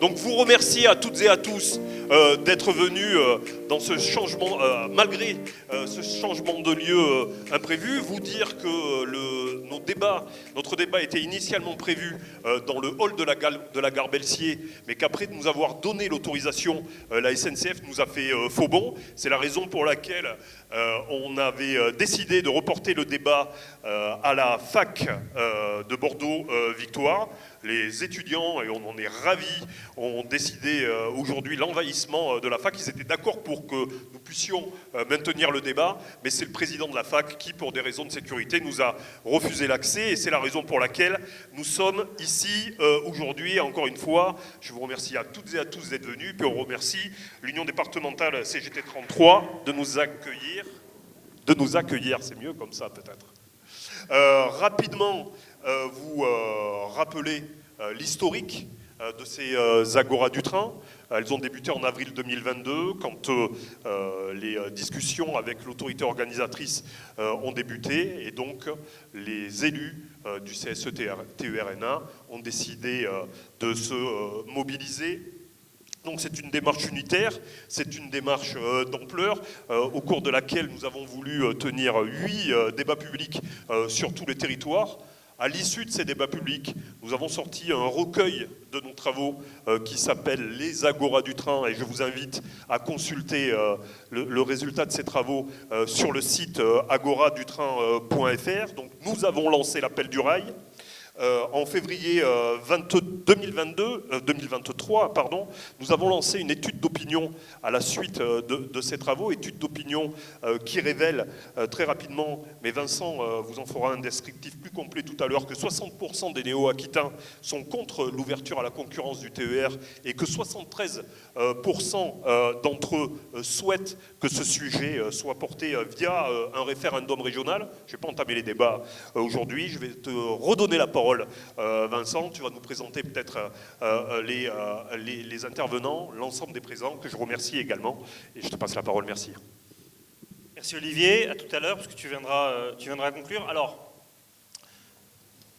Donc vous remercier à toutes et à tous d'être venus dans ce changement, malgré ce changement de lieu imprévu. Vous dire que notre débat était initialement prévu dans le hall de la gare Belsier, mais qu'après nous avoir donné l'autorisation, la SNCF nous a fait faux bond. C'est la raison pour laquelle on avait décidé de reporter le débat à la fac de Bordeaux-Victoire. Les étudiants, et on en est ravis, ont décidé aujourd'hui l'envahissement de la fac. Ils étaient d'accord pour que nous puissions maintenir le débat, mais c'est le président de la fac qui, pour des raisons de sécurité, nous a refusé l'accès. Et c'est la raison pour laquelle nous sommes ici aujourd'hui. Encore une fois, je vous remercie à toutes et à tous d'être venus. Puis on remercie l'Union départementale CGT 33 de nous accueillir. C'est mieux comme ça peut-être. Rapidement, vous rappeler l'historique de ces Agoras du train. Elles ont débuté en avril 2022, quand les discussions avec l'autorité organisatrice ont débuté, et donc les élus du CSE-TERNA ont décidé de se mobiliser. Donc c'est une démarche unitaire, c'est une démarche d'ampleur, au cours de laquelle nous avons voulu tenir 8 débats publics sur tous les territoires. À l'issue de ces débats publics, nous avons sorti un recueil de nos travaux qui s'appelle « Les Agoras du train » et je vous invite à consulter le résultat de ces travaux sur le site agoradutrain.fr. Donc nous avons lancé l'appel du rail. En février 2023, nous avons lancé une étude d'opinion à la suite de ces travaux, étude d'opinion qui révèle très rapidement, mais Vincent vous en fera un descriptif plus complet tout à l'heure, que 60% des néo-aquitains sont contre l'ouverture à la concurrence du TER et que 73% d'entre eux souhaitent que ce sujet soit porté via un référendum régional. Je ne vais pas entamer les débats aujourd'hui, je vais te redonner la parole. Vincent, tu vas nous présenter peut-être les intervenants, l'ensemble des présents, que je remercie également. Et je te passe la parole, merci. Merci Olivier, à tout à l'heure, parce que tu viendras conclure. Alors,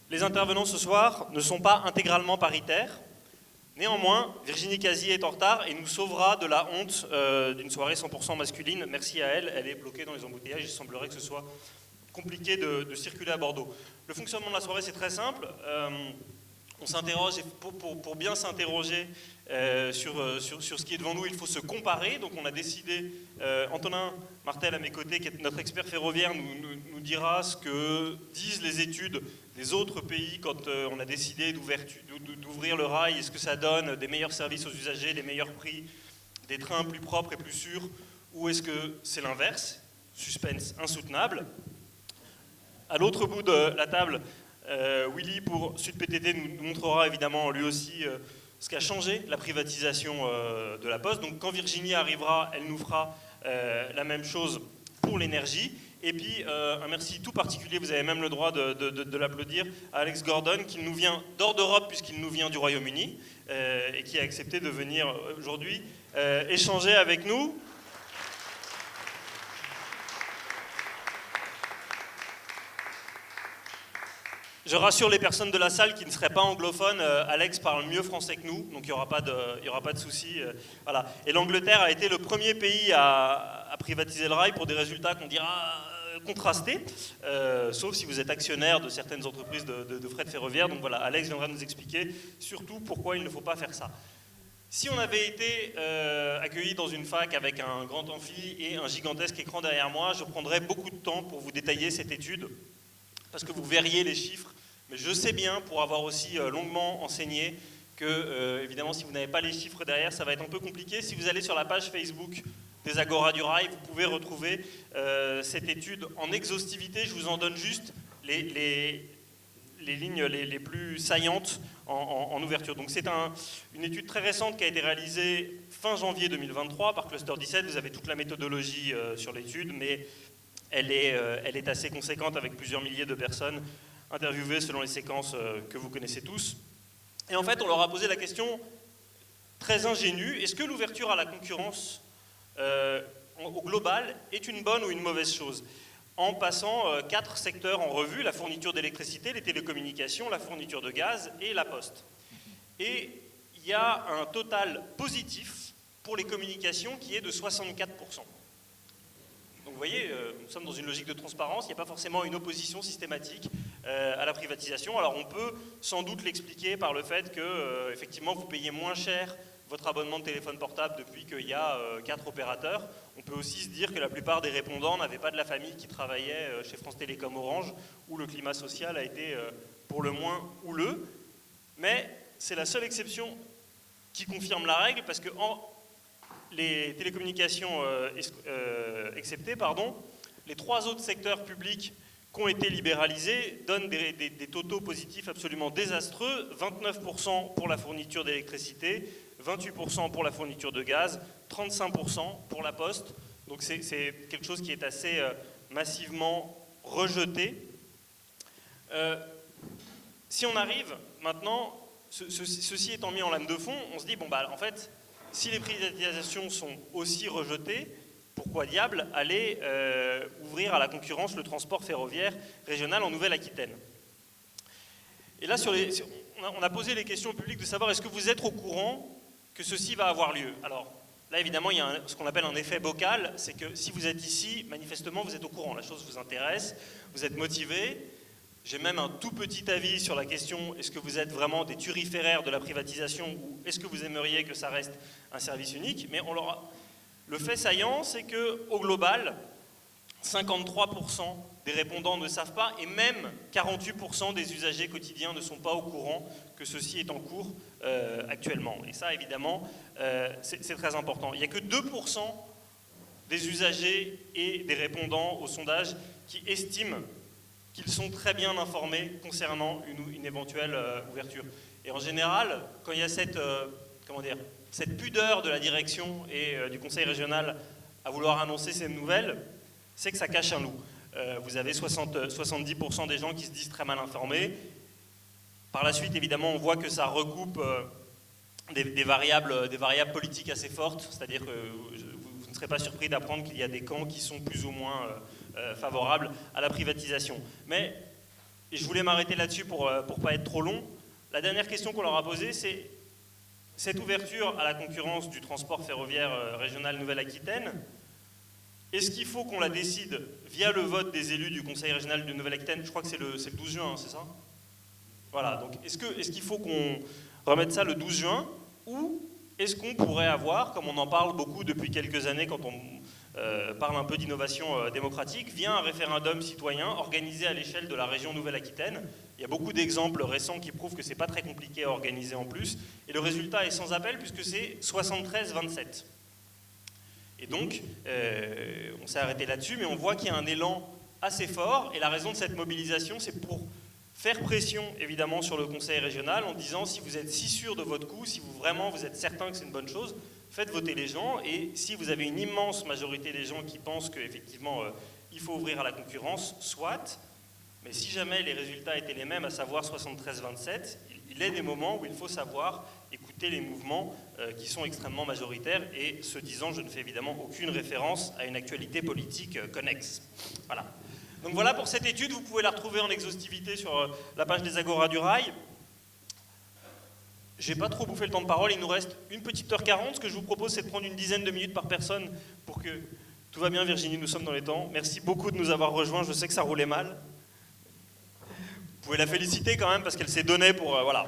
les intervenants ce soir ne sont pas intégralement paritaires. Néanmoins, Virginie Casier est en retard et nous sauvera de la honte d'une soirée 100% masculine. Merci à elle, elle est bloquée dans les embouteillages, il semblerait que ce soit compliqué de circuler à Bordeaux. Le fonctionnement de la soirée, c'est très simple. On s'interroge, et pour bien s'interroger sur ce qui est devant nous, il faut se comparer. Donc on a décidé, Antonin Martel à mes côtés, qui est notre expert ferroviaire, nous dira ce que disent les études des autres pays quand on a décidé d'ouvrir le rail, et ce que ça donne, des meilleurs services aux usagers, des meilleurs prix, des trains plus propres et plus sûrs, ou est-ce que c'est l'inverse? Suspense insoutenable. À l'autre bout de la table, Willy pour Sud PTT nous montrera évidemment lui aussi ce qu'a changé la privatisation de la Poste. Donc quand Virginie arrivera, elle nous fera la même chose pour l'énergie. Et puis un merci tout particulier, vous avez même le droit de l'applaudir, à Alex Gordon qui nous vient d'hors d'Europe puisqu'il nous vient du Royaume-Uni et qui a accepté de venir aujourd'hui échanger avec nous. Je rassure les personnes de la salle qui ne seraient pas anglophones, Alex parle mieux français que nous, donc il n'y aura pas de souci. Voilà. Et l'Angleterre a été le premier pays à privatiser le rail pour des résultats qu'on dira contrastés, sauf si vous êtes actionnaire de certaines entreprises de fret ferroviaire. Donc voilà, Alex viendra nous expliquer surtout pourquoi il ne faut pas faire ça. Si on avait été accueillis dans une fac avec un grand amphi et un gigantesque écran derrière moi, je prendrais beaucoup de temps pour vous détailler cette étude, parce que vous verriez les chiffres. Mais je sais bien, pour avoir aussi longuement enseigné, que, évidemment, si vous n'avez pas les chiffres derrière, ça va être un peu compliqué. Si vous allez sur la page Facebook des Agoras du Rail, vous pouvez retrouver cette étude en exhaustivité. Je vous en donne juste les lignes les plus saillantes en ouverture. Donc c'est une étude très récente qui a été réalisée fin janvier 2023 par Cluster 17. Vous avez toute la méthodologie sur l'étude, mais elle est assez conséquente avec plusieurs milliers de personnes interviewées selon les séquences que vous connaissez tous. Et en fait, on leur a posé la question très ingénue, est-ce que l'ouverture à la concurrence au global est une bonne ou une mauvaise chose? En passant 4 secteurs en revue, la fourniture d'électricité, les télécommunications, la fourniture de gaz et la poste. Et il il y a un total positif pour les communications qui est de 64%. Donc vous voyez, nous sommes dans une logique de transparence, il n'y a pas forcément une opposition systématique à la privatisation. Alors on peut sans doute l'expliquer par le fait que, effectivement, vous payez moins cher votre abonnement de téléphone portable depuis qu'il y a 4 opérateurs. On peut aussi se dire que la plupart des répondants n'avaient pas de la famille qui travaillait chez France Télécom Orange, où le climat social a été pour le moins houleux. Mais c'est la seule exception qui confirme la règle, parce que les télécommunications exceptées, les 3 autres secteurs publics qui ont été libéralisés donnent des totaux positifs absolument désastreux. 29% pour la fourniture d'électricité, 28% pour la fourniture de gaz, 35% pour la poste. Donc c'est quelque chose qui est assez massivement rejeté. Si on arrive maintenant, ceci étant mis en lame de fond, on se dit, bon bah en fait, si les privatisations sont aussi rejetées, pourquoi diable aller ouvrir à la concurrence le transport ferroviaire régional en Nouvelle-Aquitaine? Et là, on a posé les questions au public de savoir est-ce que vous êtes au courant que ceci va avoir lieu. Alors là, évidemment, il y a ce qu'on appelle un effet bocal, c'est que si vous êtes ici, manifestement, vous êtes au courant, la chose vous intéresse, vous êtes motivé. J'ai même un tout petit avis sur la question, est-ce que vous êtes vraiment des turiféraires de la privatisation ou est-ce que vous aimeriez que ça reste un service unique? Mais le fait saillant, c'est qu'au global, 53% des répondants ne savent pas et même 48% des usagers quotidiens ne sont pas au courant que ceci est en cours actuellement. Et ça, évidemment, c'est très important. Il n'y a que 2% des usagers et des répondants au sondage qui estiment qu'ils sont très bien informés concernant une éventuelle ouverture. Et en général, quand il y a cette pudeur de la direction et du conseil régional à vouloir annoncer ces nouvelles, c'est que ça cache un loup. Vous avez 70% des gens qui se disent très mal informés. Par la suite, évidemment, on voit que ça recoupe des variables politiques assez fortes, c'est-à-dire que vous ne serez pas surpris d'apprendre qu'il y a des camps qui sont plus ou moins favorables à la privatisation. Mais, et je voulais m'arrêter là-dessus pour pas être trop long, la dernière question qu'on leur a posée, c'est cette ouverture à la concurrence du transport ferroviaire régional Nouvelle-Aquitaine, est-ce qu'il faut qu'on la décide via le vote des élus du Conseil régional de Nouvelle-Aquitaine? Je crois que c'est le 12 juin, hein, c'est ça? Voilà, donc est-ce qu'il faut qu'on remette ça le 12 juin? Ou est-ce qu'on pourrait avoir, comme on en parle beaucoup depuis quelques années quand on parle un peu d'innovation démocratique, via un référendum citoyen organisé à l'échelle de la région Nouvelle-Aquitaine? Il y a beaucoup d'exemples récents qui prouvent que c'est pas très compliqué à organiser en plus. Et le résultat est sans appel puisque c'est 73-27. Et donc, on s'est arrêté là-dessus, mais on voit qu'il y a un élan assez fort. Et la raison de cette mobilisation, c'est pour faire pression, évidemment, sur le conseil régional en disant si vous êtes si sûr de votre coup, si vous êtes certain que c'est une bonne chose, faites voter les gens. Et si vous avez une immense majorité des gens qui pensent qu'effectivement, il faut ouvrir à la concurrence, soit. Mais si jamais les résultats étaient les mêmes, à savoir 73-27, il est des moments où il faut savoir écouter les mouvements qui sont extrêmement majoritaires, et ce disant, je ne fais évidemment aucune référence à une actualité politique connexe. Voilà. Donc voilà pour cette étude, vous pouvez la retrouver en exhaustivité sur la page des Agora du Rail. J'ai pas trop bouffé le temps de parole, il nous reste une petite heure 40. Ce que je vous propose, c'est de prendre une dizaine de minutes par personne pour que... Tout va bien Virginie, nous sommes dans les temps. Merci beaucoup de nous avoir rejoints, je sais que ça roulait mal. Vous pouvez la féliciter quand même parce qu'elle s'est donnée pour... voilà.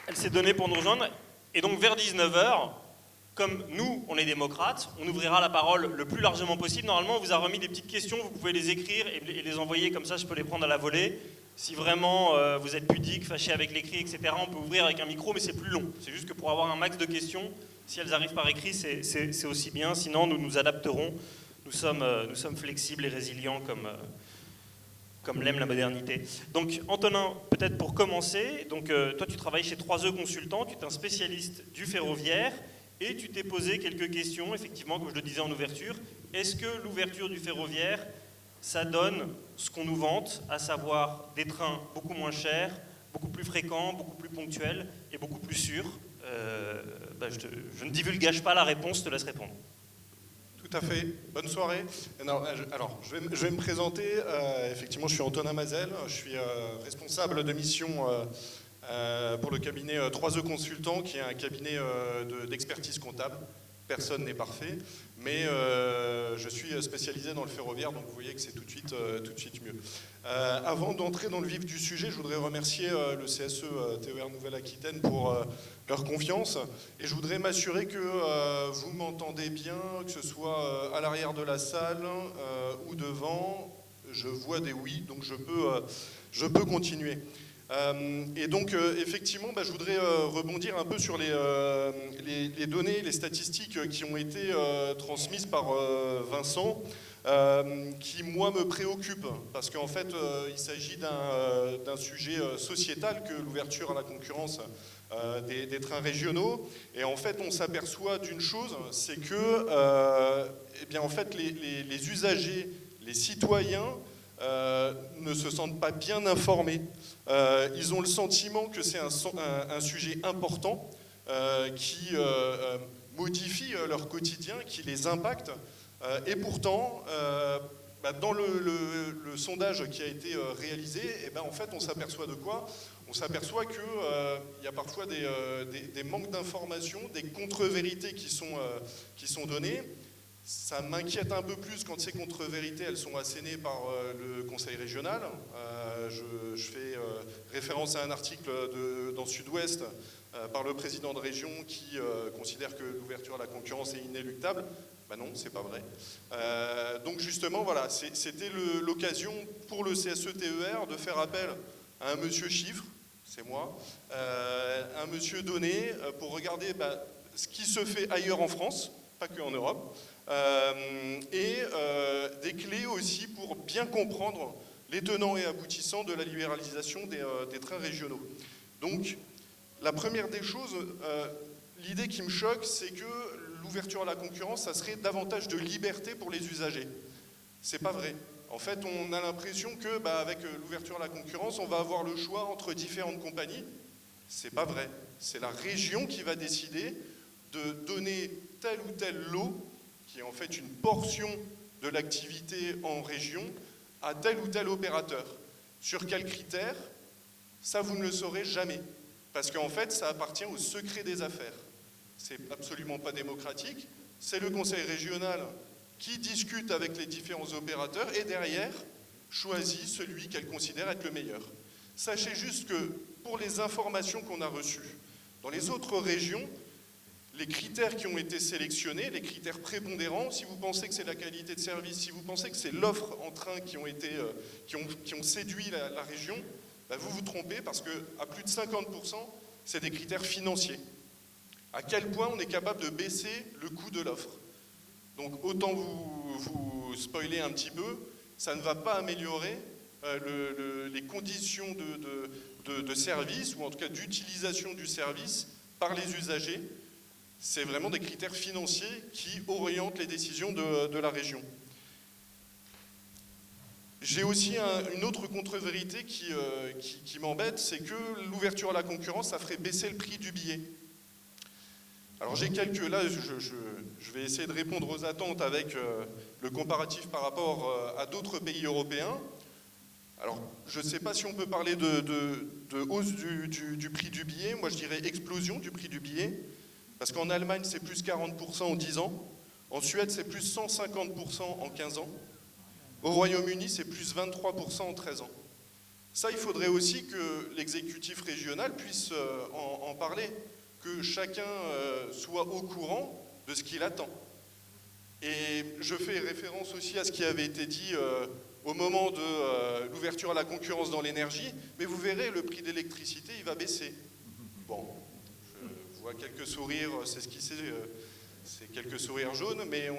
Elle s'est donnée pour nous rejoindre. Et donc vers 19h, comme nous, on est démocrates, on ouvrira la parole le plus largement possible. Normalement, on vous a remis des petites questions, vous pouvez les écrire et les envoyer, comme ça je peux les prendre à la volée. Si vraiment vous êtes pudique, fâché avec l'écrit, etc., on peut ouvrir avec un micro, mais c'est plus long. C'est juste que pour avoir un max de questions, si elles arrivent par écrit, c'est aussi bien. Sinon, nous nous adapterons. Nous sommes flexibles et résilients comme l'aime la modernité. Donc Antonin, peut-être pour commencer, donc, toi tu travailles chez 3E Consultants, tu es un spécialiste du ferroviaire et tu t'es posé quelques questions, effectivement, comme je le disais en ouverture. Est-ce que l'ouverture du ferroviaire, ça donne ce qu'on nous vante, à savoir des trains beaucoup moins chers, beaucoup plus fréquents, beaucoup plus ponctuels et beaucoup plus sûrs? Je ne divulgage pas la réponse, je te laisse répondre. Tout à fait. Bonne soirée. Alors, je vais me présenter. Effectivement, je suis Antonin Mazel. Je suis responsable de mission pour le cabinet 3E Consultants, qui est un cabinet d'expertise comptable. Personne n'est parfait, mais je suis spécialisé dans le ferroviaire, donc vous voyez que c'est tout de suite mieux. Avant d'entrer dans le vif du sujet, je voudrais remercier le CSE TER Nouvelle-Aquitaine pour leur confiance, et je voudrais m'assurer que vous m'entendez bien, que ce soit à l'arrière de la salle ou devant. Je vois des oui, donc je peux continuer. Et donc effectivement, je voudrais rebondir un peu sur les données, les statistiques qui ont été transmises par Vincent, qui moi me préoccupent, parce qu'en fait il s'agit d'un sujet sociétal que l'ouverture à la concurrence des trains régionaux, et en fait on s'aperçoit d'une chose, c'est que eh bien, en fait, les usagers, les citoyens ne se sentent pas bien informés. Ils ont le sentiment que c'est un sujet important qui modifie leur quotidien, qui les impacte. Et pourtant, dans le sondage qui a été réalisé, en fait, on s'aperçoit de quoi? On s'aperçoit qu'il y a parfois des manques d'informations, des contre-vérités qui sont données. Ça m'inquiète un peu plus quand ces contre-vérités, elles sont assénées par le Conseil régional. Je fais référence à un article dans Sud-Ouest par le président de région qui considère que l'ouverture à la concurrence est inéluctable. Non, c'est pas vrai. Donc justement, voilà, c'était l'occasion pour le CSE-TER de faire appel à un monsieur chiffre, c'est moi, un monsieur donné, pour regarder ce qui se fait ailleurs en France, pas que en Europe, et des clés aussi pour bien comprendre les tenants et aboutissants de la libéralisation des trains régionaux. Donc, la première des choses, l'idée qui me choque, c'est que l'ouverture à la concurrence, ça serait davantage de liberté pour les usagers. C'est pas vrai. En fait, on a l'impression que, avec l'ouverture à la concurrence, on va avoir le choix entre différentes compagnies. C'est pas vrai. C'est la région qui va décider de donner tel ou tel lot, qui est en fait une portion de l'activité en région, à tel ou tel opérateur. Sur quels critères? Ça, vous ne le saurez jamais. Parce qu'en fait, ça appartient au secret des affaires. C'est absolument pas démocratique. C'est le conseil régional qui discute avec les différents opérateurs et derrière, choisit celui qu'elle considère être le meilleur. Sachez juste que pour les informations qu'on a reçues, dans les autres régions, les critères qui ont été sélectionnés, les critères prépondérants, si vous pensez que c'est la qualité de service, si vous pensez que c'est l'offre en train qui ont séduit la région, vous vous trompez parce qu'à plus de 50%, c'est des critères financiers. À quel point on est capable de baisser le coût de l'offre. Donc autant vous spoiler un petit peu, ça ne va pas améliorer les conditions de service, ou en tout cas d'utilisation du service par les usagers. C'est vraiment des critères financiers qui orientent les décisions de la région. J'ai aussi une autre contre-vérité qui m'embête, c'est que l'ouverture à la concurrence, ça ferait baisser le prix du billet. Alors j'ai là, je vais essayer de répondre aux attentes avec le comparatif par rapport à d'autres pays européens. Alors, je ne sais pas si on peut parler de hausse du prix du billet, moi je dirais explosion du prix du billet. Parce qu'en Allemagne, c'est plus 40% en 10 ans. En Suède, c'est plus 150% en 15 ans. Au Royaume-Uni, c'est plus 23% en 13 ans. Ça, il faudrait aussi que l'exécutif régional puisse en parler, que chacun soit au courant de ce qu'il attend. Et je fais référence aussi à ce qui avait été dit au moment de l'ouverture à la concurrence dans l'énergie, mais vous verrez, le prix de l'électricité, il va baisser. Bon. Je vois quelques sourires, c'est ce qui c'est quelques sourires jaunes, mais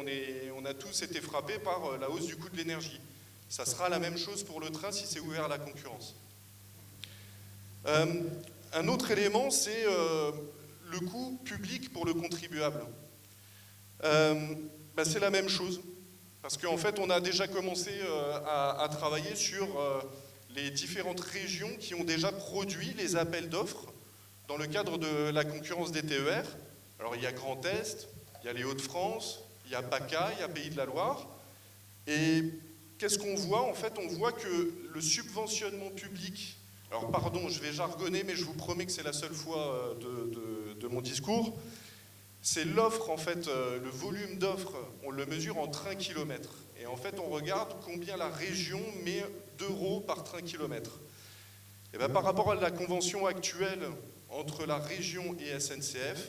on a tous été frappés par la hausse du coût de l'énergie. Ça sera la même chose pour le train si c'est ouvert à la concurrence. Un autre élément, c'est le coût public pour le contribuable. C'est la même chose, parce qu'en fait, on a déjà commencé à travailler sur les différentes régions qui ont déjà produit les appels d'offres dans le cadre de la concurrence des TER. Alors il y a Grand Est, il y a les Hauts-de-France, il y a PACA, il y a Pays de la Loire. Et qu'est-ce qu'on voit? En fait, on voit que le subventionnement public, Alors pardon, je vais jargonner, mais je vous promets que c'est la seule fois de mon discours. C'est l'offre, en fait, le volume d'offres, on le mesure en train-kilomètre. Et en fait, on regarde combien la région met d'euros par train-kilomètre. Et bien, par rapport à la convention actuelle entre la région et SNCF,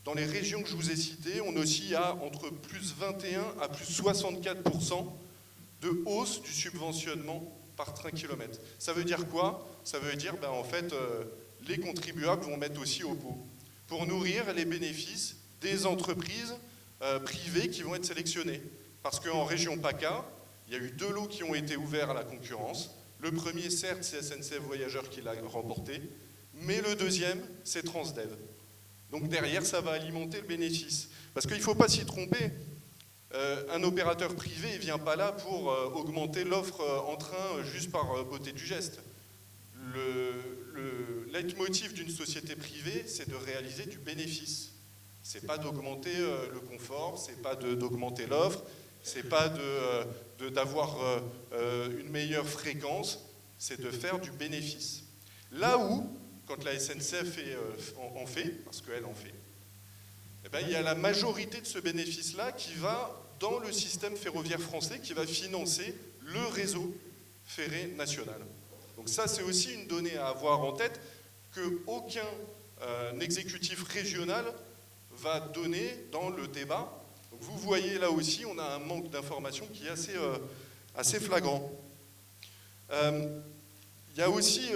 dans les régions que je vous ai citées, on oscille à entre plus 21 à plus 64% de hausse du subventionnement par train-kilomètre. Ça veut dire quoi? Ça veut dire, ben, en fait, les contribuables vont mettre aussi au pot pour nourrir les bénéfices des entreprises privées qui vont être sélectionnées. Parce qu'en région PACA, il y a eu 2 lots qui ont été ouverts à la concurrence. Le premier, certes, c'est SNCF Voyageurs qui l'a remporté, mais le deuxième, c'est Transdev. Donc derrière, ça va alimenter le bénéfice. Parce qu'il ne faut pas s'y tromper. Un opérateur privé ne vient pas là pour augmenter l'offre en train juste par beauté du geste. Le leitmotiv d'une société privée, c'est de réaliser du bénéfice. C'est pas d'augmenter le confort, c'est pas d'augmenter l'offre, c'est pas d'avoir une meilleure fréquence, c'est de faire du bénéfice. Là où, quand la SNCF en fait, parce qu'elle en fait, eh ben, il y a la majorité de ce bénéfice-là qui va dans le système ferroviaire français, qui va financer le réseau ferré national. Donc ça, c'est aussi une donnée à avoir en tête, qu'aucun exécutif régional va donner dans le débat. Donc vous voyez là aussi, on a un manque d'information qui est assez flagrant. Il y a aussi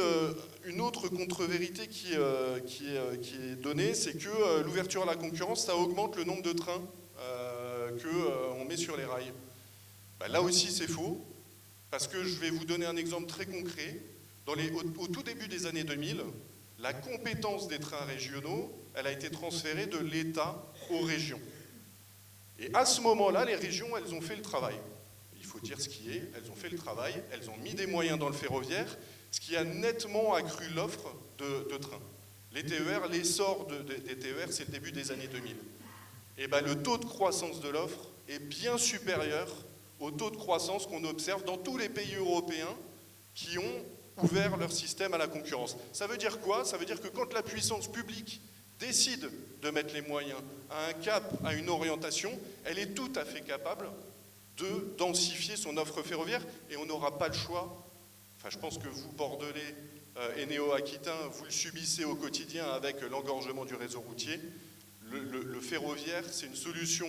une autre contre-vérité qui est donnée, c'est que l'ouverture à la concurrence, ça augmente le nombre de trains qu'on met sur les rails. Ben, là aussi, c'est faux, parce que je vais vous donner un exemple très concret. Au tout début des années 2000, la compétence des trains régionaux, elle a été transférée de l'État aux régions. Et à ce moment-là, les régions, elles ont fait le travail. Il faut dire ce qui est, elles ont fait le travail, elles ont mis des moyens dans le ferroviaire, ce qui a nettement accru l'offre de trains. Les TER, l'essor des TER, c'est le début des années 2000. Et ben, le taux de croissance de l'offre est bien supérieur au taux de croissance qu'on observe dans tous les pays européens qui ont ouvert leur système à la concurrence. Ça veut dire quoi? Ça veut dire que quand la puissance publique décide de mettre les moyens à un cap, à une orientation, elle est tout à fait capable de densifier son offre ferroviaire et on n'aura pas le choix. Enfin, je pense que vous, Bordelais et Néo-Aquitains, vous le subissez au quotidien avec l'engorgement du réseau routier. Le ferroviaire, c'est une solution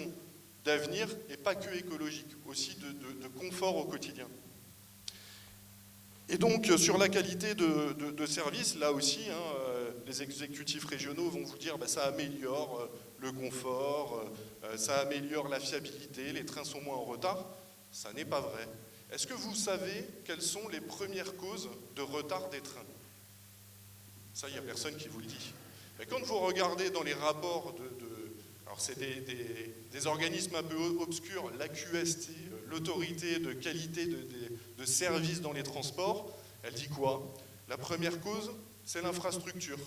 d'avenir et pas que écologique, aussi de confort au quotidien. Et donc, sur la qualité de service, là aussi, les exécutifs régionaux vont vous dire ça améliore le confort, ça améliore la fiabilité, les trains sont moins en retard. Ça n'est pas vrai. Est-ce que vous savez quelles sont les premières causes de retard des trains? Ça, il n'y a personne qui vous le dit. Mais quand vous regardez dans les rapports alors c'est des organismes un peu obscurs, l'AQST, l'autorité de qualité de services dans les transports, elle dit quoi? La première cause, c'est l'infrastructure.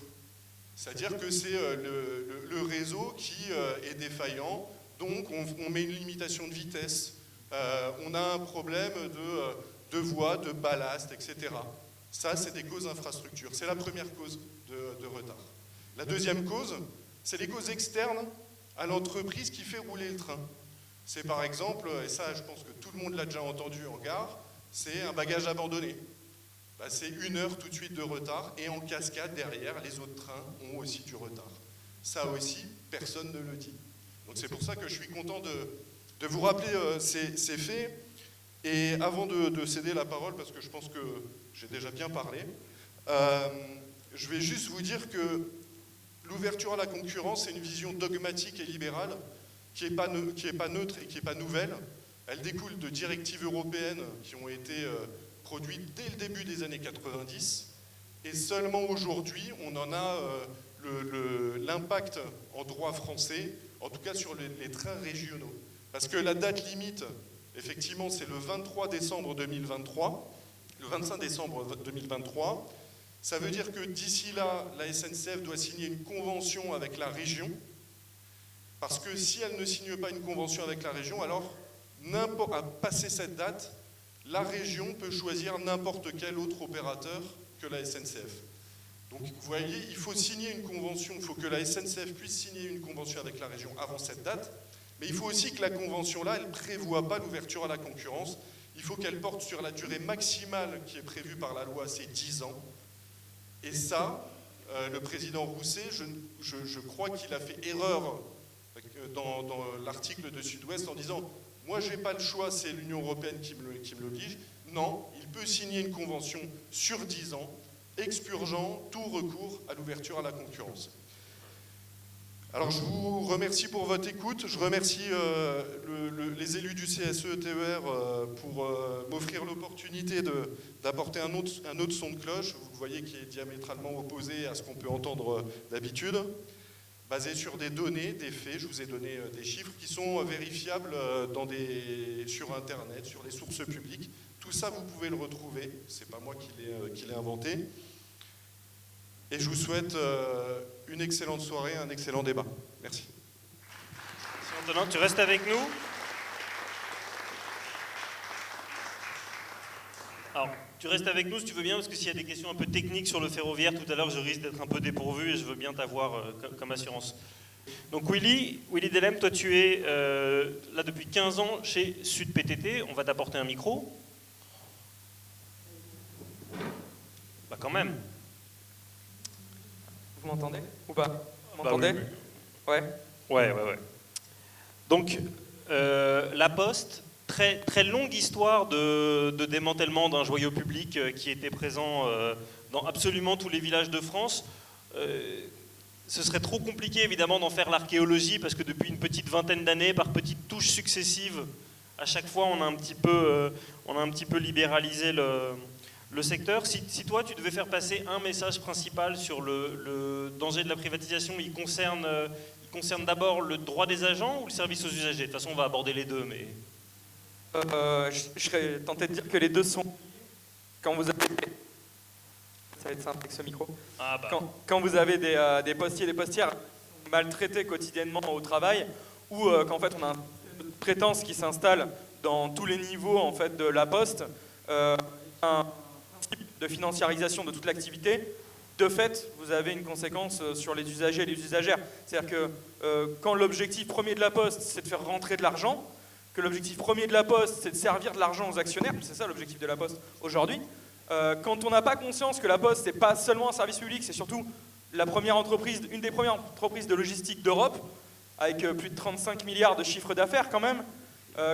C'est-à-dire que c'est le réseau qui est défaillant, donc on met une limitation de vitesse, on a un problème de voies, de ballast, etc. Ça, c'est des causes infrastructures. C'est la première cause de retard. La deuxième cause, c'est les causes externes à l'entreprise qui fait rouler le train. C'est par exemple, et ça je pense que tout le monde l'a déjà entendu en gare, c'est un bagage abandonné. C'est 1 heure tout de suite de retard et en cascade derrière, les autres trains ont aussi du retard. Ça aussi, personne ne le dit. Donc c'est pour ça que je suis content de vous rappeler ces faits. Et avant de céder la parole, parce que je pense que j'ai déjà bien parlé, je vais juste vous dire que l'ouverture à la concurrence, c'est une vision dogmatique et libérale qui n'est pas neutre et qui n'est pas nouvelle. Elle découle de directives européennes qui ont été produites dès le début des années 90. Et seulement aujourd'hui, on en a l'impact en droit français, en tout cas sur les trains régionaux. Parce que la date limite, effectivement, c'est le 23 décembre 2023, le 25 décembre 2023. Ça veut dire que d'ici là, la SNCF doit signer une convention avec la région, parce que si elle ne signe pas une convention avec la région, alors, à passer cette date, la région peut choisir n'importe quel autre opérateur que la SNCF. Donc vous voyez, il faut signer une convention, il faut que la SNCF puisse signer une convention avec la région avant cette date, mais il faut aussi que la convention-là, elle ne prévoit pas l'ouverture à la concurrence. Il faut qu'elle porte sur la durée maximale qui est prévue par la loi, c'est 10 ans. Et ça, le président Rousset, je crois qu'il a fait erreur dans l'article de Sud-Ouest en disant « Moi, je n'ai pas le choix, c'est l'Union européenne qui me l'oblige ». Non, il peut signer une convention sur 10 ans, expurgeant tout recours à l'ouverture à la concurrence. Alors, je vous remercie pour votre écoute. Je remercie les élus du CSE-TER pour m'offrir l'opportunité d'apporter un autre son de cloche, vous le voyez, qui est diamétralement opposé à ce qu'on peut entendre d'habitude, basé sur des données, des faits. Je vous ai donné des chiffres qui sont vérifiables sur Internet, sur les sources publiques. Tout ça, vous pouvez le retrouver. Ce n'est pas moi qui l'ai inventé. Et je vous souhaite une excellente soirée, un excellent débat. Merci. Merci Antonin, tu restes avec nous. Alors, tu restes avec nous si tu veux bien, parce que s'il y a des questions un peu techniques sur le ferroviaire, tout à l'heure je risque d'être un peu dépourvu et je veux bien t'avoir comme assurance. Donc Willy Delem, toi tu es là depuis 15 ans chez Sud PTT, on va t'apporter un micro. Bah quand même. Vous m'entendez ou pas? Vous m'entendez? oui. Ouais. Ouais. Donc, la Poste, très longue histoire de démantèlement d'un joyau public qui était présent dans absolument tous les villages de France. Ce serait trop compliqué, évidemment, d'en faire l'archéologie, parce que depuis une petite vingtaine d'années, par petites touches successives, à chaque fois, on a un petit peu libéralisé le secteur. Si toi, tu devais faire passer un message principal sur le danger de la privatisation, il concerne d'abord le droit des agents ou le service aux usagers? De toute façon, on va aborder les deux, mais... Je serais tenté de dire que les deux sont... Quand vous avez... Ça va être simple avec ce micro. Ah bah. Quand vous avez des postiers et des postières maltraités quotidiennement au travail, ou qu'en fait on a une traitance qui s'installe dans tous les niveaux en fait, de la Poste, un principe de financiarisation de toute l'activité, de fait, vous avez une conséquence sur les usagers et les usagères. C'est-à-dire que quand l'objectif premier de la Poste, c'est de faire rentrer de l'argent, que l'objectif premier de la Poste, c'est de servir de l'argent aux actionnaires, c'est ça l'objectif de la Poste aujourd'hui, quand on n'a pas conscience que la Poste, c'est pas seulement un service public, c'est surtout une des premières entreprises de logistique d'Europe, avec plus de 35 milliards de chiffre d'affaires quand même,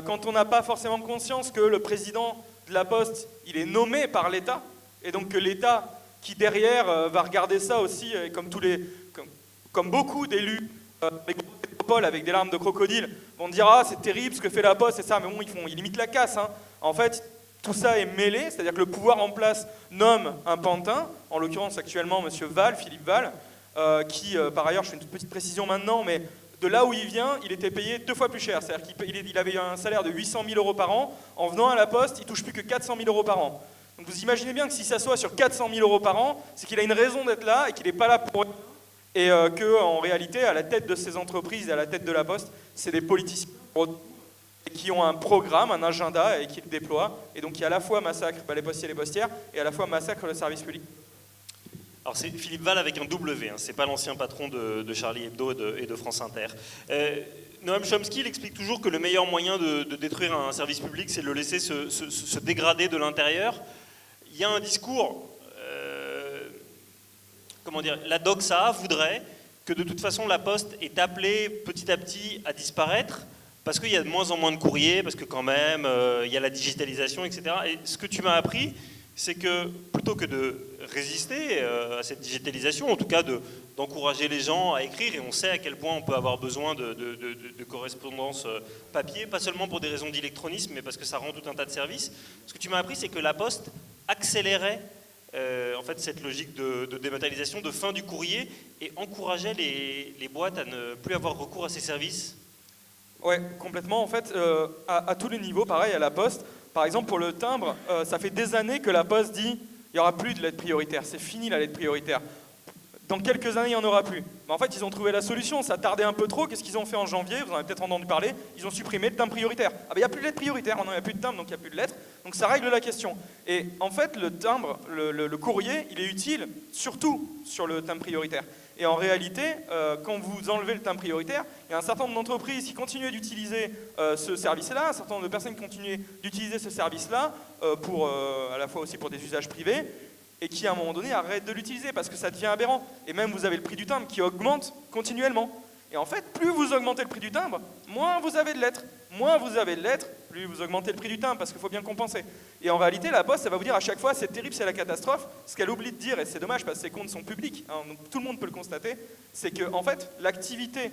quand on n'a pas forcément conscience que le président de la Poste, il est nommé par l'État, et donc que l'État qui derrière va regarder ça aussi, comme beaucoup d'élus, métropoles avec des larmes de crocodile, vont dire « Ah, c'est terrible ce que fait la Poste, c'est ça, mais bon, ils limitent la casse. Hein. » En fait, tout ça est mêlé, c'est-à-dire que le pouvoir en place nomme un pantin, en l'occurrence actuellement M. Philippe Val, qui, par ailleurs, je fais une petite précision maintenant, mais de là où il vient, il était payé 2 fois plus cher. C'est-à-dire qu'il avait un salaire de 800 000 € par an. En venant à la Poste, il ne touche plus que 400 000 € par an. Donc vous imaginez bien que s'il s'assoit sur 400 000 € par an, c'est qu'il a une raison d'être là et qu'il n'est pas là pour... Et qu'en réalité, à la tête de ces entreprises et à la tête de la Poste, c'est des politiciens qui ont un programme, un agenda et qui le déploient. Et donc il y a à la fois massacre les postiers et les postières et à la fois massacre le service public. Alors c'est Philippe Val avec un W, hein. C'est pas l'ancien patron de Charlie Hebdo et de France Inter. Noam Chomsky, il explique toujours que le meilleur moyen de détruire un service public, c'est de le laisser se dégrader de l'intérieur. Il y a un discours, comment dire, la doxa voudrait que de toute façon la Poste est appelée petit à petit à disparaître, parce qu'il y a de moins en moins de courriers, parce que quand même, il y a la digitalisation, etc. Et ce que tu m'as appris, c'est que plutôt que de résister à cette digitalisation, en tout cas d'encourager les gens à écrire, et on sait à quel point on peut avoir besoin de correspondance papier, pas seulement pour des raisons d'électronisme, mais parce que ça rend tout un tas de services. Ce que tu m'as appris, c'est que la Poste accélérait en fait, cette logique de dématérialisation, de fin du courrier, et encourageait les boîtes à ne plus avoir recours à ces services. Ouais, complètement. En fait, à tous les niveaux, pareil, à la Poste. Par exemple, pour le timbre, ça fait des années que la Poste dit il n'y aura plus de lettres prioritaires, c'est fini la lettre prioritaire. Dans quelques années, il n'y en aura plus. Mais en fait, ils ont trouvé la solution, ça tardait un peu trop. Qu'est-ce qu'ils ont fait en janvier? Vous en avez peut-être entendu parler. Ils ont supprimé le timbre prioritaire. Ah ben, il n'y a plus de lettres prioritaires, il n'y a plus de timbre, donc il n'y a plus de lettres. Donc ça règle la question. Et en fait, le timbre, le courrier, il est utile surtout sur le timbre prioritaire. Et en réalité, quand vous enlevez le timbre prioritaire, il y a un certain nombre d'entreprises qui continuent d'utiliser ce service-là, un certain nombre de personnes qui continuent d'utiliser ce service-là, à la fois aussi pour des usages privés, et qui à un moment donné arrêtent de l'utiliser parce que ça devient aberrant. Et même vous avez le prix du timbre qui augmente continuellement. Et en fait, plus vous augmentez le prix du timbre, moins vous avez de lettres. Moins vous avez de lettres, plus vous augmentez le prix du timbre parce qu'il faut bien compenser. Et en réalité, la Poste, elle va vous dire à chaque fois, c'est terrible, c'est la catastrophe. Ce qu'elle oublie de dire, et c'est dommage parce que ces comptes sont publics, hein, donc tout le monde peut le constater, c'est que en fait, l'activité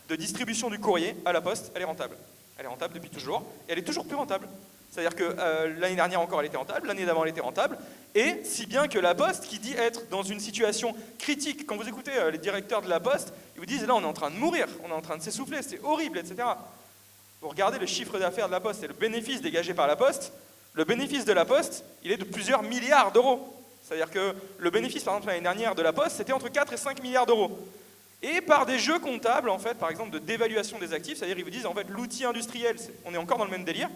de distribution du courrier à la Poste, elle est rentable. Elle est rentable depuis toujours, et elle est toujours plus rentable. C'est-à-dire que l'année dernière encore, elle était rentable, l'année d'avant, elle était rentable, et si bien que la Poste, qui dit être dans une situation critique, quand vous écoutez les directeurs de la Poste, ils vous disent, là, on est en train de mourir, on est en train de s'essouffler, c'est horrible, etc. Vous regardez le chiffre d'affaires de la Poste et le bénéfice dégagé par la Poste, le bénéfice de la Poste, il est de plusieurs milliards d'euros. C'est-à-dire que le bénéfice, par exemple, l'année dernière de la Poste, c'était entre 4 et 5 milliards d'euros. Et par des jeux comptables, en fait, par exemple, de dévaluation des actifs, c'est-à-dire ils vous disent, en fait, l'outil industriel, on est encore dans le même délire,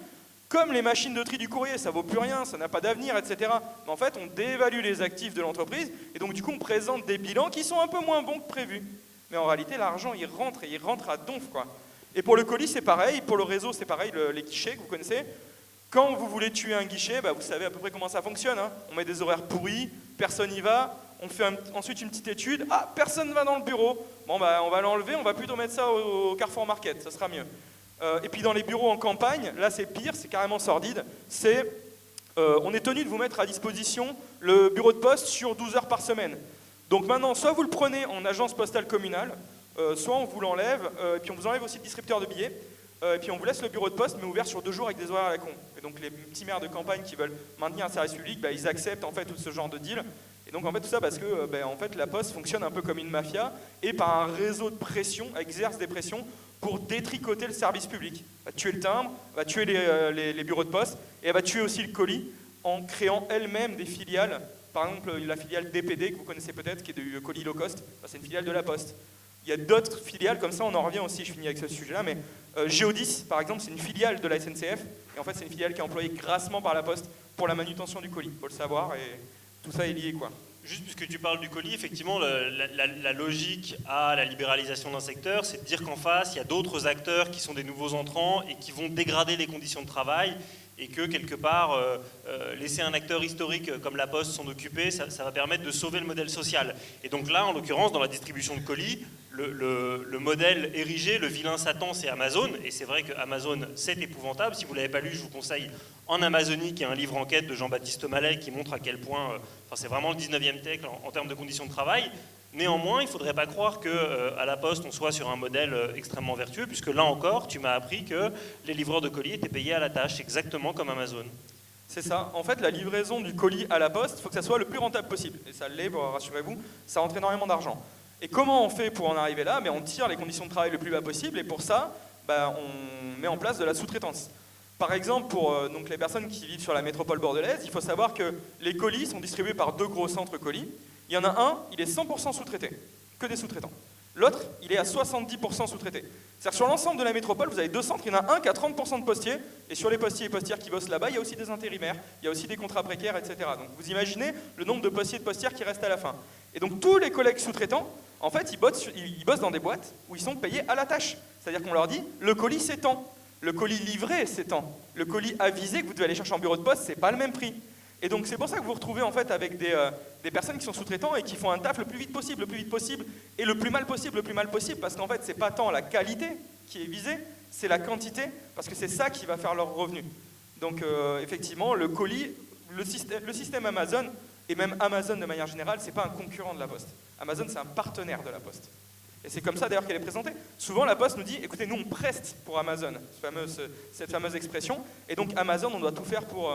comme les machines de tri du courrier, ça vaut plus rien, ça n'a pas d'avenir, etc. Mais en fait, on dévalue les actifs de l'entreprise, et donc du coup, on présente des bilans qui sont un peu moins bons que prévu. Mais en réalité, l'argent, il rentre, et il rentre à donf, quoi. Et pour le colis, c'est pareil, pour le réseau, c'est pareil, les guichets que vous connaissez. Quand vous voulez tuer un guichet, vous savez à peu près comment ça fonctionne. Hein. On met des horaires pourris, personne n'y va, on fait ensuite une petite étude, personne ne va dans le bureau. Bon, on va l'enlever, on va plutôt mettre ça au Carrefour Market, ça sera mieux. Et puis dans les bureaux en campagne, là c'est pire, c'est carrément sordide, on est tenu de vous mettre à disposition le bureau de poste sur 12 heures par semaine. Donc maintenant, soit vous le prenez en agence postale communale, soit on vous l'enlève, et puis on vous enlève aussi le distributeur de billets, et puis on vous laisse le bureau de poste, mais ouvert sur 2 jours avec des horaires à la con. Et donc les petits maires de campagne qui veulent maintenir un service public, ils acceptent en fait tout ce genre de deal. Et donc en fait tout ça parce que en fait, la Poste fonctionne un peu comme une mafia, et par un réseau de pression, exerce des pressions pour détricoter le service public. Elle va tuer le timbre, va tuer les bureaux de poste, et elle va tuer aussi le colis en créant elle-même des filiales. Par exemple, la filiale DPD, que vous connaissez peut-être, qui est du colis low cost, c'est une filiale de la Poste. Il y a d'autres filiales, comme ça on en revient aussi, je finis avec ce sujet-là, mais Géodis, par exemple, c'est une filiale de la SNCF, et en fait c'est une filiale qui est employée grassement par la Poste pour la manutention du colis, il faut le savoir, et tout ça est lié, quoi. Juste puisque tu parles du colis, effectivement, la logique à la libéralisation d'un secteur, c'est de dire qu'en face, il y a d'autres acteurs qui sont des nouveaux entrants et qui vont dégrader les conditions de travail, et que quelque part, laisser un acteur historique comme la Poste s'en occuper, ça va permettre de sauver le modèle social. Et donc là, en l'occurrence, dans la distribution de colis, le modèle érigé, le vilain Satan, c'est Amazon, et c'est vrai que Amazon, c'est épouvantable. Si vous ne l'avez pas lu, je vous conseille En Amazonie, qui est un livre enquête de Jean-Baptiste Mallet, qui montre à quel point, c'est vraiment le 19e siècle en termes de conditions de travail. Néanmoins, il ne faudrait pas croire qu'à la Poste, on soit sur un modèle extrêmement vertueux, puisque là encore, tu m'as appris que les livreurs de colis étaient payés à la tâche, exactement comme Amazon. C'est ça. En fait, la livraison du colis à la Poste, il faut que ça soit le plus rentable possible. Et ça l'est, rassurez-vous, ça rentre énormément d'argent. Et comment on fait pour en arriver là? On tire les conditions de travail le plus bas possible, et pour ça, on met en place de la sous-traitance. Par exemple, pour donc les personnes qui vivent sur la métropole bordelaise, il faut savoir que les colis sont distribués par 2 gros centres colis. Il y en a un, il est 100% sous-traité, que des sous-traitants. L'autre, il est à 70% sous-traité. C'est-à-dire sur l'ensemble de la métropole, vous avez 2 centres, il y en a un qui a 30% de postiers, et sur les postiers et postières qui bossent là-bas, il y a aussi des intérimaires, il y a aussi des contrats précaires, etc. Donc vous imaginez le nombre de postiers et de postières qui restent à la fin. Et donc tous les collègues sous-traitants, en fait, ils bossent dans des boîtes où ils sont payés à la tâche. C'est-à-dire qu'on leur dit, le colis c'est tant, le colis livré c'est tant, le colis avisé que vous devez aller chercher en bureau de poste, c'est pas le même prix. Et donc c'est pour ça que vous vous retrouvez en fait avec des personnes qui sont sous-traitants et qui font un taf le plus vite possible, et le plus mal possible, parce qu'en fait c'est pas tant la qualité qui est visée, c'est la quantité, parce que c'est ça qui va faire leur revenu. Donc effectivement, le colis, le système Amazon, et même Amazon de manière générale, c'est pas un concurrent de la Poste. Amazon c'est un partenaire de la Poste. Et c'est comme ça d'ailleurs qu'elle est présentée. Souvent la Poste nous dit, écoutez, nous on preste pour Amazon, cette fameuse expression, et donc Amazon on doit tout faire pour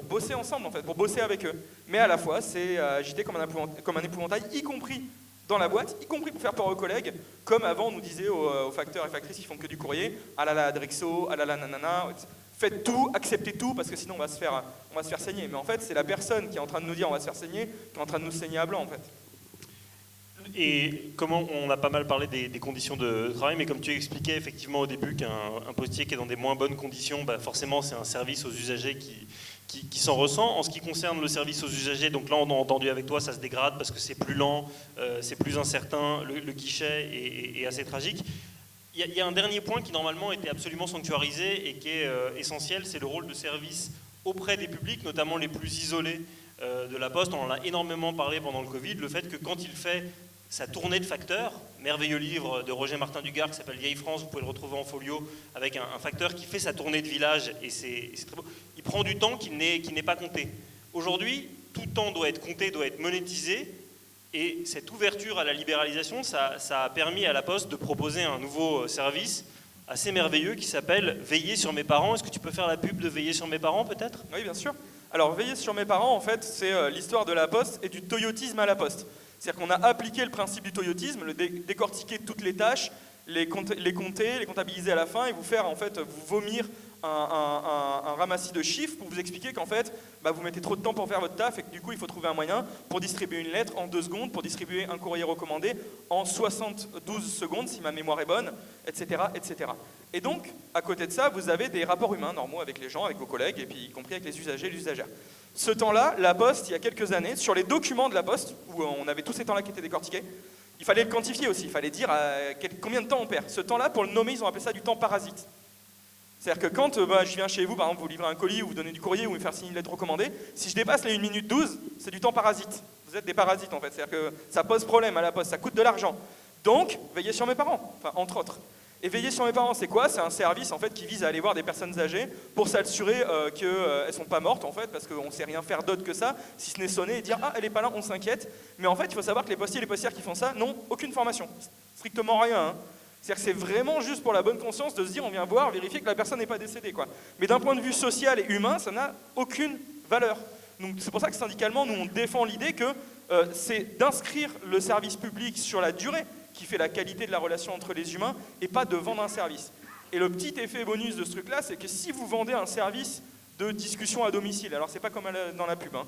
bosser ensemble en fait, pour bosser avec eux. Mais à la fois c'est agité comme un épouvantail, y compris dans la boîte, y compris pour faire peur aux collègues, comme avant on nous disait aux facteurs et factrices qui font que du courrier, ah là là Adrexo, ah là là nanana, faites tout, acceptez tout, parce que sinon on va se faire saigner. Mais en fait c'est la personne qui est en train de nous dire on va se faire saigner, qui est en train de nous saigner à blanc en fait. Et comment on a pas mal parlé des conditions de travail, mais comme tu expliquais effectivement au début qu'un postier qui est dans des moins bonnes conditions, forcément c'est un service aux usagers qui s'en ressent. En ce qui concerne le service aux usagers, donc là on a entendu avec toi, ça se dégrade parce que c'est plus lent, c'est plus incertain, le guichet est assez tragique. Il y a un dernier point qui normalement était absolument sanctuarisé et qui est essentiel, c'est le rôle de service auprès des publics, notamment les plus isolés de la Poste. On en a énormément parlé pendant le Covid, le fait que quand il fait sa tournée de facteurs, merveilleux livre de Roger Martin Dugard qui s'appelle Vieille France, vous pouvez le retrouver en folio, avec un facteur qui fait sa tournée de village, et c'est très beau. Il prend du temps qui n'est pas compté. Aujourd'hui, tout temps doit être compté, doit être monétisé, et cette ouverture à la libéralisation, ça a permis à la Poste de proposer un nouveau service assez merveilleux qui s'appelle Veiller sur mes parents. Est-ce que tu peux faire la pub de Veiller sur mes parents, peut-être ? Oui, bien sûr. Alors, Veiller sur mes parents, en fait, c'est l'histoire de la Poste et du toyotisme à la Poste. C'est-à-dire qu'on a appliqué le principe du toyotisme, le décortiquer toutes les tâches, les compter, les comptabiliser à la fin et vous faire, en fait, vous vomir un ramassis de chiffres pour vous expliquer qu'en fait, vous mettez trop de temps pour faire votre taf et que du coup, il faut trouver un moyen pour distribuer une lettre en 2 secondes, pour distribuer un courrier recommandé en 72 secondes, si ma mémoire est bonne, etc., etc. Et donc, à côté de ça, vous avez des rapports humains normaux avec les gens, avec vos collègues, et puis y compris avec les usagers et les usagères. Ce temps-là, la Poste, il y a quelques années, sur les documents de la Poste, où on avait tous ces temps-là qui étaient décortiqués, il fallait le quantifier aussi, il fallait dire combien de temps on perd. Ce temps-là, pour le nommer, ils ont appelé ça du temps parasite. C'est-à-dire que quand je viens chez vous, par exemple, vous livrez un colis ou vous donnez du courrier ou vous faire signer une lettre recommandée, si je dépasse les 1 minute 12, c'est du temps parasite. Vous êtes des parasites en fait, c'est-à-dire que ça pose problème à la Poste, ça coûte de l'argent. Donc, veillez sur mes parents, enfin entre autres. Et veiller sur mes parents, c'est quoi? C'est un service en fait qui vise à aller voir des personnes âgées pour s'assurer qu'elles ne sont pas mortes en fait, parce qu'on ne sait rien faire d'autre que ça, si ce n'est sonner et dire ah elle n'est pas là, on s'inquiète. Mais en fait, il faut savoir que les postiers et les postières qui font ça n'ont aucune formation, strictement rien. Hein. C'est-à-dire que c'est vraiment juste pour la bonne conscience de se dire on vient voir, vérifier que la personne n'est pas décédée, quoi. Mais d'un point de vue social et humain, ça n'a aucune valeur. Donc c'est pour ça que syndicalement, nous on défend l'idée que c'est d'inscrire le service public sur la durée qui fait la qualité de la relation entre les humains et pas de vendre un service. Et le petit effet bonus de ce truc-là, c'est que si vous vendez un service de discussion à domicile, alors c'est pas comme dans la pub, hein,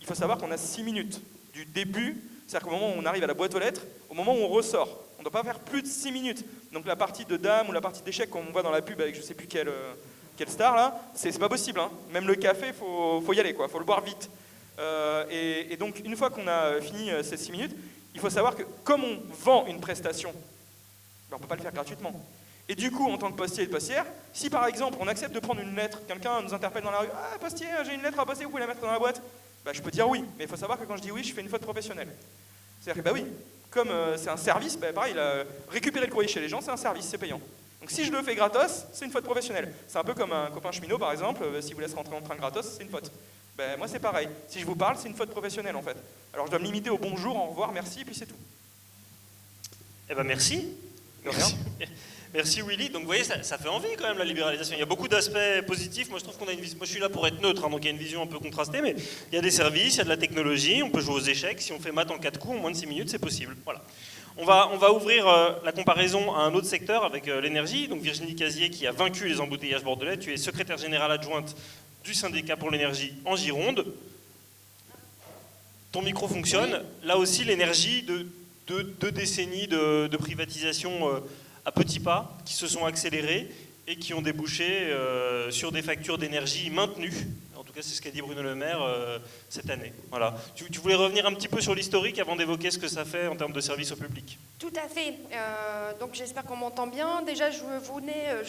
il faut savoir qu'on a 6 minutes du début, c'est-à-dire qu'au moment où on arrive à la boîte aux lettres, au moment où on ressort, on ne doit pas faire plus de 6 minutes. Donc la partie de dame ou la partie d'échec qu'on voit dans la pub avec je sais plus quelle star là, c'est pas possible. Hein. Même le café, faut y aller, quoi, faut le boire vite. Et donc une fois qu'on a fini ces 6 minutes, il faut savoir que comme on vend une prestation, on ne peut pas le faire gratuitement. Et du coup, en tant que postier et postière, si par exemple on accepte de prendre une lettre, quelqu'un nous interpelle dans la rue, ah postier, j'ai une lettre à poster, vous pouvez la mettre dans la boîte, je peux dire oui, mais il faut savoir que quand je dis oui, je fais une faute professionnelle. C'est-à-dire que oui, comme c'est un service, pareil, récupérer le courrier chez les gens, c'est un service, c'est payant. Donc si je le fais gratos, c'est une faute professionnelle. C'est un peu comme un copain cheminot par exemple, s'il vous laisse rentrer en train gratos, c'est une faute. Moi c'est pareil, si je vous parle, c'est une faute professionnelle en fait. Alors je dois me limiter au bonjour, au revoir, merci, et puis c'est tout. Eh ben merci. De rien. Merci Willy. Donc vous voyez, ça fait envie quand même la libéralisation. Il y a beaucoup d'aspects positifs. Moi je trouve qu'on a une vision. Moi je suis là pour être neutre, hein, donc il y a une vision un peu contrastée, mais il y a des services, il y a de la technologie, on peut jouer aux échecs. Si on fait maths en 4 coups, en moins de 6 minutes, c'est possible. Voilà. On va ouvrir la comparaison à un autre secteur avec l'énergie. Donc Virginie Casier qui a vaincu les embouteillages bordelais. Tu es secrétaire générale adjointe du syndicat pour l'énergie en Gironde. Ton micro fonctionne. Oui. Là aussi, l'énergie, deux décennies de privatisation à petits pas qui se sont accélérées et qui ont débouché sur des factures d'énergie maintenues. En tout cas, c'est ce qu'a dit Bruno Le Maire cette année. Voilà. Tu voulais revenir un petit peu sur l'historique avant d'évoquer ce que ça fait en termes de service au public? Tout à fait. Donc j'espère qu'on m'entend bien. Déjà, je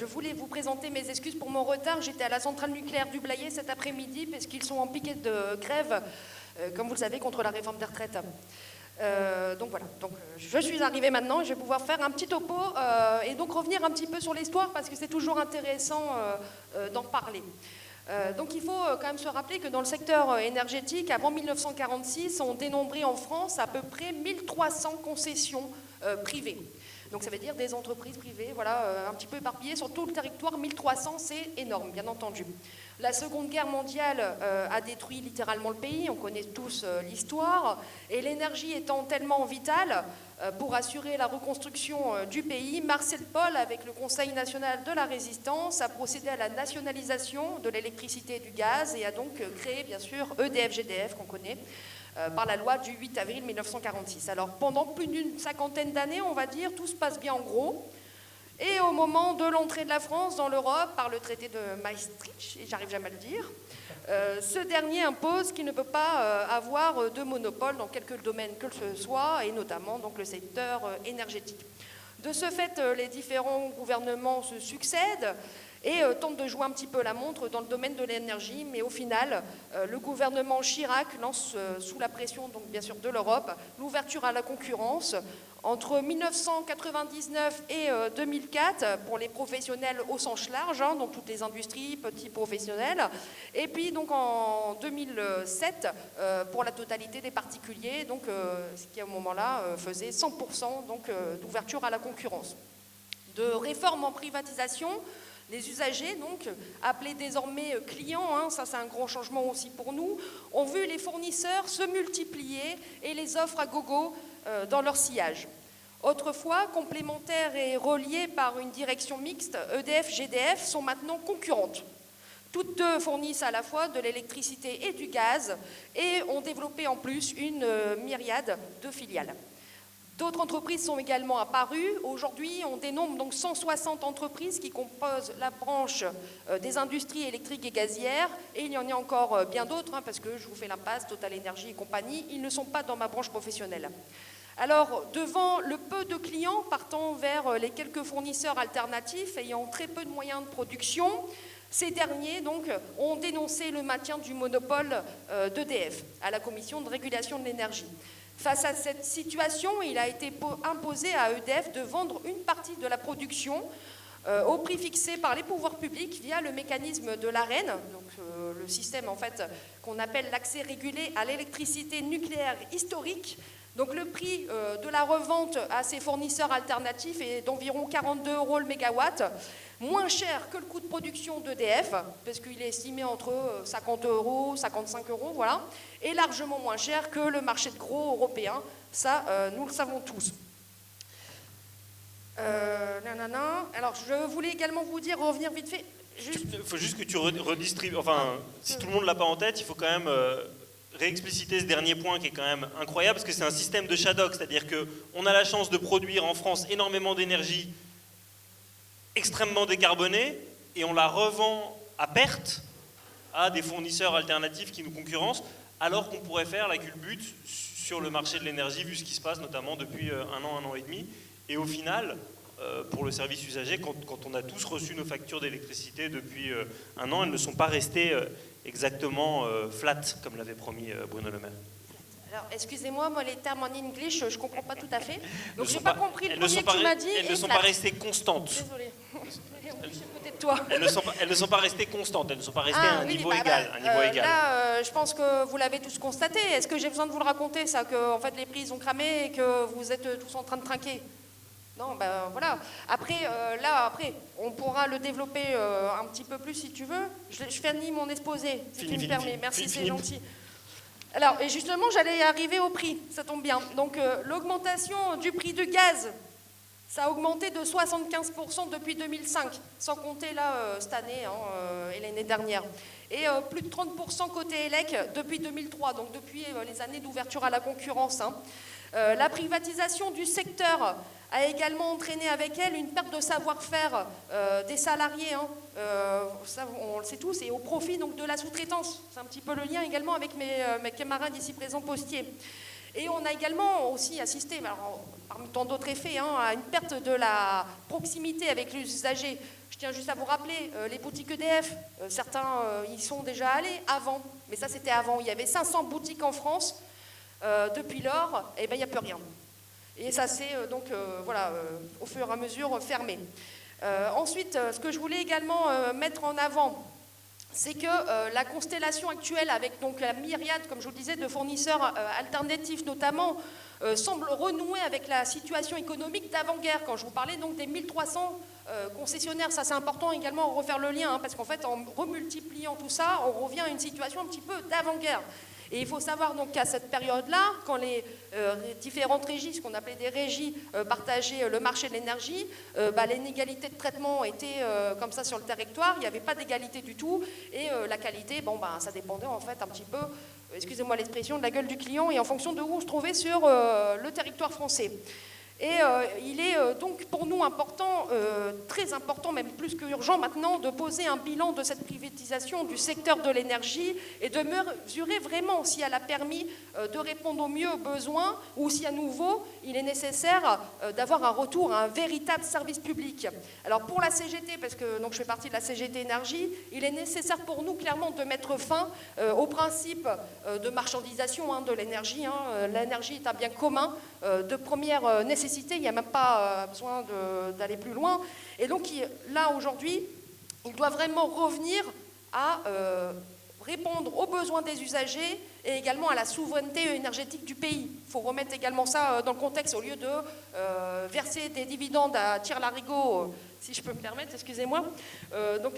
voulais vous présenter mes excuses pour mon retard. J'étais à la centrale nucléaire du Blayais cet après-midi parce qu'ils sont en piquet de grève, comme vous le savez, contre la réforme des retraites. Donc voilà, je suis arrivée maintenant, je vais pouvoir faire un petit topo et donc revenir un petit peu sur l'histoire parce que c'est toujours intéressant d'en parler. Donc il faut quand même se rappeler que dans le secteur énergétique, avant 1946, on dénombrait en France à peu près 1300 concessions privées. Donc ça veut dire des entreprises privées, voilà, un petit peu éparpillées sur tout le territoire. 1300, c'est énorme, bien entendu. La Seconde Guerre mondiale a détruit littéralement le pays, on connaît tous l'histoire, et l'énergie étant tellement vitale pour assurer la reconstruction du pays, Marcel Paul, avec le Conseil national de la résistance, a procédé à la nationalisation de l'électricité et du gaz et a donc créé, bien sûr, EDF-GDF qu'on connaît, par la loi du 8 avril 1946. Alors pendant plus d'une cinquantaine d'années, on va dire, tout se passe bien en gros. Et au moment de l'entrée de la France dans l'Europe par le traité de Maastricht, et j'arrive jamais à le dire, ce dernier impose qu'il ne peut pas avoir de monopole dans quelque domaine que ce soit, et notamment donc, le secteur énergétique. De ce fait, les différents gouvernements se succèdent et tentent de jouer un petit peu la montre dans le domaine de l'énergie, mais au final, le gouvernement Chirac lance, sous la pression donc, bien sûr de l'Europe, l'ouverture à la concurrence entre 1999 et 2004 pour les professionnels au sens large, hein, donc toutes les industries, petits professionnels, et puis donc en 2007 pour la totalité des particuliers, donc ce qui à ce moment-là faisait 100% donc d'ouverture à la concurrence. De réforme en privatisation, les usagers, donc, appelés désormais clients, hein, ça c'est un grand changement aussi pour nous, ont vu les fournisseurs se multiplier et les offres à gogo dans leur sillage. Autrefois, complémentaires et reliées par une direction mixte, EDF-GDF sont maintenant concurrentes. Toutes deux fournissent à la fois de l'électricité et du gaz et ont développé en plus une myriade de filiales. D'autres entreprises sont également apparues. Aujourd'hui, on dénombre donc 160 entreprises qui composent la branche des industries électriques et gazières. Et il y en a encore bien d'autres, hein, parce que je vous fais l'impasse, Total Énergie et compagnie, ils ne sont pas dans ma branche professionnelle. Alors, devant le peu de clients partant vers les quelques fournisseurs alternatifs ayant très peu de moyens de production, ces derniers donc, ont dénoncé le maintien du monopole d'EDF à la Commission de régulation de l'énergie. Face à cette situation, il a été imposé à EDF de vendre une partie de la production au prix fixé par les pouvoirs publics via le mécanisme de l'AREN, donc le système en fait qu'on appelle l'accès régulé à l'électricité nucléaire historique. Donc le prix de la revente à ces fournisseurs alternatifs est d'environ 42 € le mégawatt, moins cher que le coût de production d'EDF, parce qu'il est estimé entre 50 €, 55 €, voilà, et largement moins cher que le marché de gros européen. Ça, nous le savons tous. Alors, je voulais également vous dire, revenir vite fait. Il faut juste que tu redistribues. Enfin, si tout le monde ne l'a pas en tête, il faut quand même réexpliciter ce dernier point qui est quand même incroyable, parce que c'est un système de Shadok, c'est-à-dire qu'on a la chance de produire en France énormément d'énergie extrêmement décarbonée, et on la revend à perte à des fournisseurs alternatifs qui nous concurrencent, alors qu'on pourrait faire la culbute sur le marché de l'énergie, vu ce qui se passe notamment depuis un an et demi. Et au final, pour le service usager, quand on a tous reçu nos factures d'électricité depuis un an, elles ne sont pas restées exactement flat, comme l'avait promis Bruno Le Maire. Alors, excusez-moi, moi, les termes en English, je ne comprends pas tout à fait. Donc, je n'ai pas compris le premier que tu m'as dit. Elles ne sont pas restées constantes. Désolée. Côté de toi. Elles ne sont pas restées constantes, elles ne sont pas restées à un niveau égal. Là, je pense que vous l'avez tous constaté. Est-ce que j'ai besoin de vous le raconter, ça, que en fait, les prix ont cramé et que vous êtes tous en train de trinquer? Non, ben voilà. Après, on pourra le développer un petit peu plus si tu veux. Je finis mon exposé, si tu me permets. Merci, c'est gentil. Alors, et justement, j'allais arriver au prix, ça tombe bien. Donc, l'augmentation du prix du gaz, ça a augmenté de 75% depuis 2005, sans compter là, cette année et l'année dernière. Et plus de 30% côté ELEC depuis 2003, donc depuis les années d'ouverture à la concurrence. La privatisation du secteur a également entraîné avec elle une perte de savoir-faire des salariés, ça on le sait tous, et au profit donc, de la sous-traitance. C'est un petit peu le lien également avec mes camarades ici présents postiers. Et on a également aussi assisté, alors, parmi tant d'autres effets, à une perte de la proximité avec les usagers. Je tiens juste à vous rappeler, les boutiques EDF, certains y sont déjà allés avant, mais ça c'était avant. Il y avait 500 boutiques en France. Depuis lors, il n'y a plus rien. Et ça s'est donc, au fur et à mesure fermé. Ensuite, ce que je voulais également mettre en avant, c'est que la constellation actuelle, avec donc la myriade, comme je vous le disais, de fournisseurs alternatifs notamment, semble renouer avec la situation économique d'avant-guerre. Quand je vous parlais donc des 1300 concessionnaires, ça c'est important également de refaire le lien, parce qu'en fait, en remultipliant tout ça, on revient à une situation un petit peu d'avant-guerre. Et il faut savoir donc qu'à cette période-là, quand les différentes régies, ce qu'on appelait des régies, partageaient le marché de l'énergie, l'inégalité de traitement était comme ça sur le territoire, il n'y avait pas d'égalité du tout, et la qualité, ça dépendait en fait un petit peu excusez-moi l'expression, de la gueule du client et en fonction de où on se trouvait sur le territoire français. Et il est donc pour nous important, très important, même plus que urgent maintenant, de poser un bilan de cette privatisation du secteur de l'énergie et de mesurer vraiment si elle a permis de répondre au mieux aux besoins ou si à nouveau il est nécessaire d'avoir un retour à un véritable service public. Alors pour la CGT, parce que donc, je fais partie de la CGT Énergie, il est nécessaire pour nous clairement de mettre fin au principe de marchandisation de l'énergie. L'énergie est un bien commun de première nécessité. Il n'y a même pas besoin d'aller plus loin. Et donc là, aujourd'hui, il doit vraiment revenir à répondre aux besoins des usagers et également à la souveraineté énergétique du pays. Il faut remettre également ça dans le contexte, au lieu de verser des dividendes à tire-larigot, si je peux me permettre, excusez-moi, donc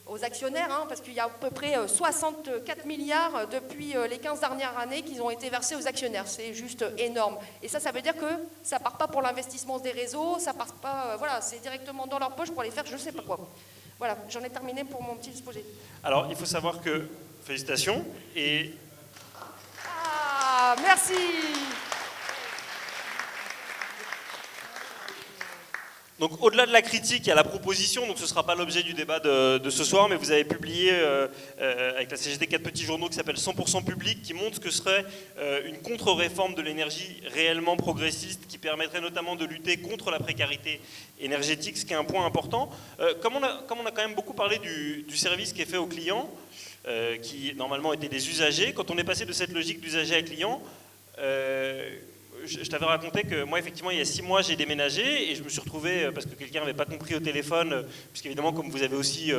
aux actionnaires, parce qu'il y a à peu près 64 milliards depuis les 15 dernières années qui ont été versés aux actionnaires. C'est juste énorme. Et ça veut dire que ça ne part pas pour l'investissement des réseaux, ça ne part pas, voilà, c'est directement dans leur poche pour aller faire je ne sais pas quoi. Voilà, j'en ai terminé pour mon petit exposé. Alors, il faut savoir que, félicitations, et... Ah, merci. Donc au-delà de la critique, il y a la proposition, donc ce ne sera pas l'objet du débat de ce soir, mais vous avez publié avec la CGT 4 petits journaux qui s'appellent 100% public, qui montre ce que serait une contre-réforme de l'énergie réellement progressiste, qui permettrait notamment de lutter contre la précarité énergétique, ce qui est un point important. Comme on a quand même beaucoup parlé du service qui est fait aux clients, qui normalement étaient des usagers, quand on est passé de cette logique d'usager à client, je t'avais raconté que moi, effectivement, il y a 6 mois, j'ai déménagé et je me suis retrouvé, parce que quelqu'un n'avait pas compris au téléphone, puisqu'évidemment, comme vous avez aussi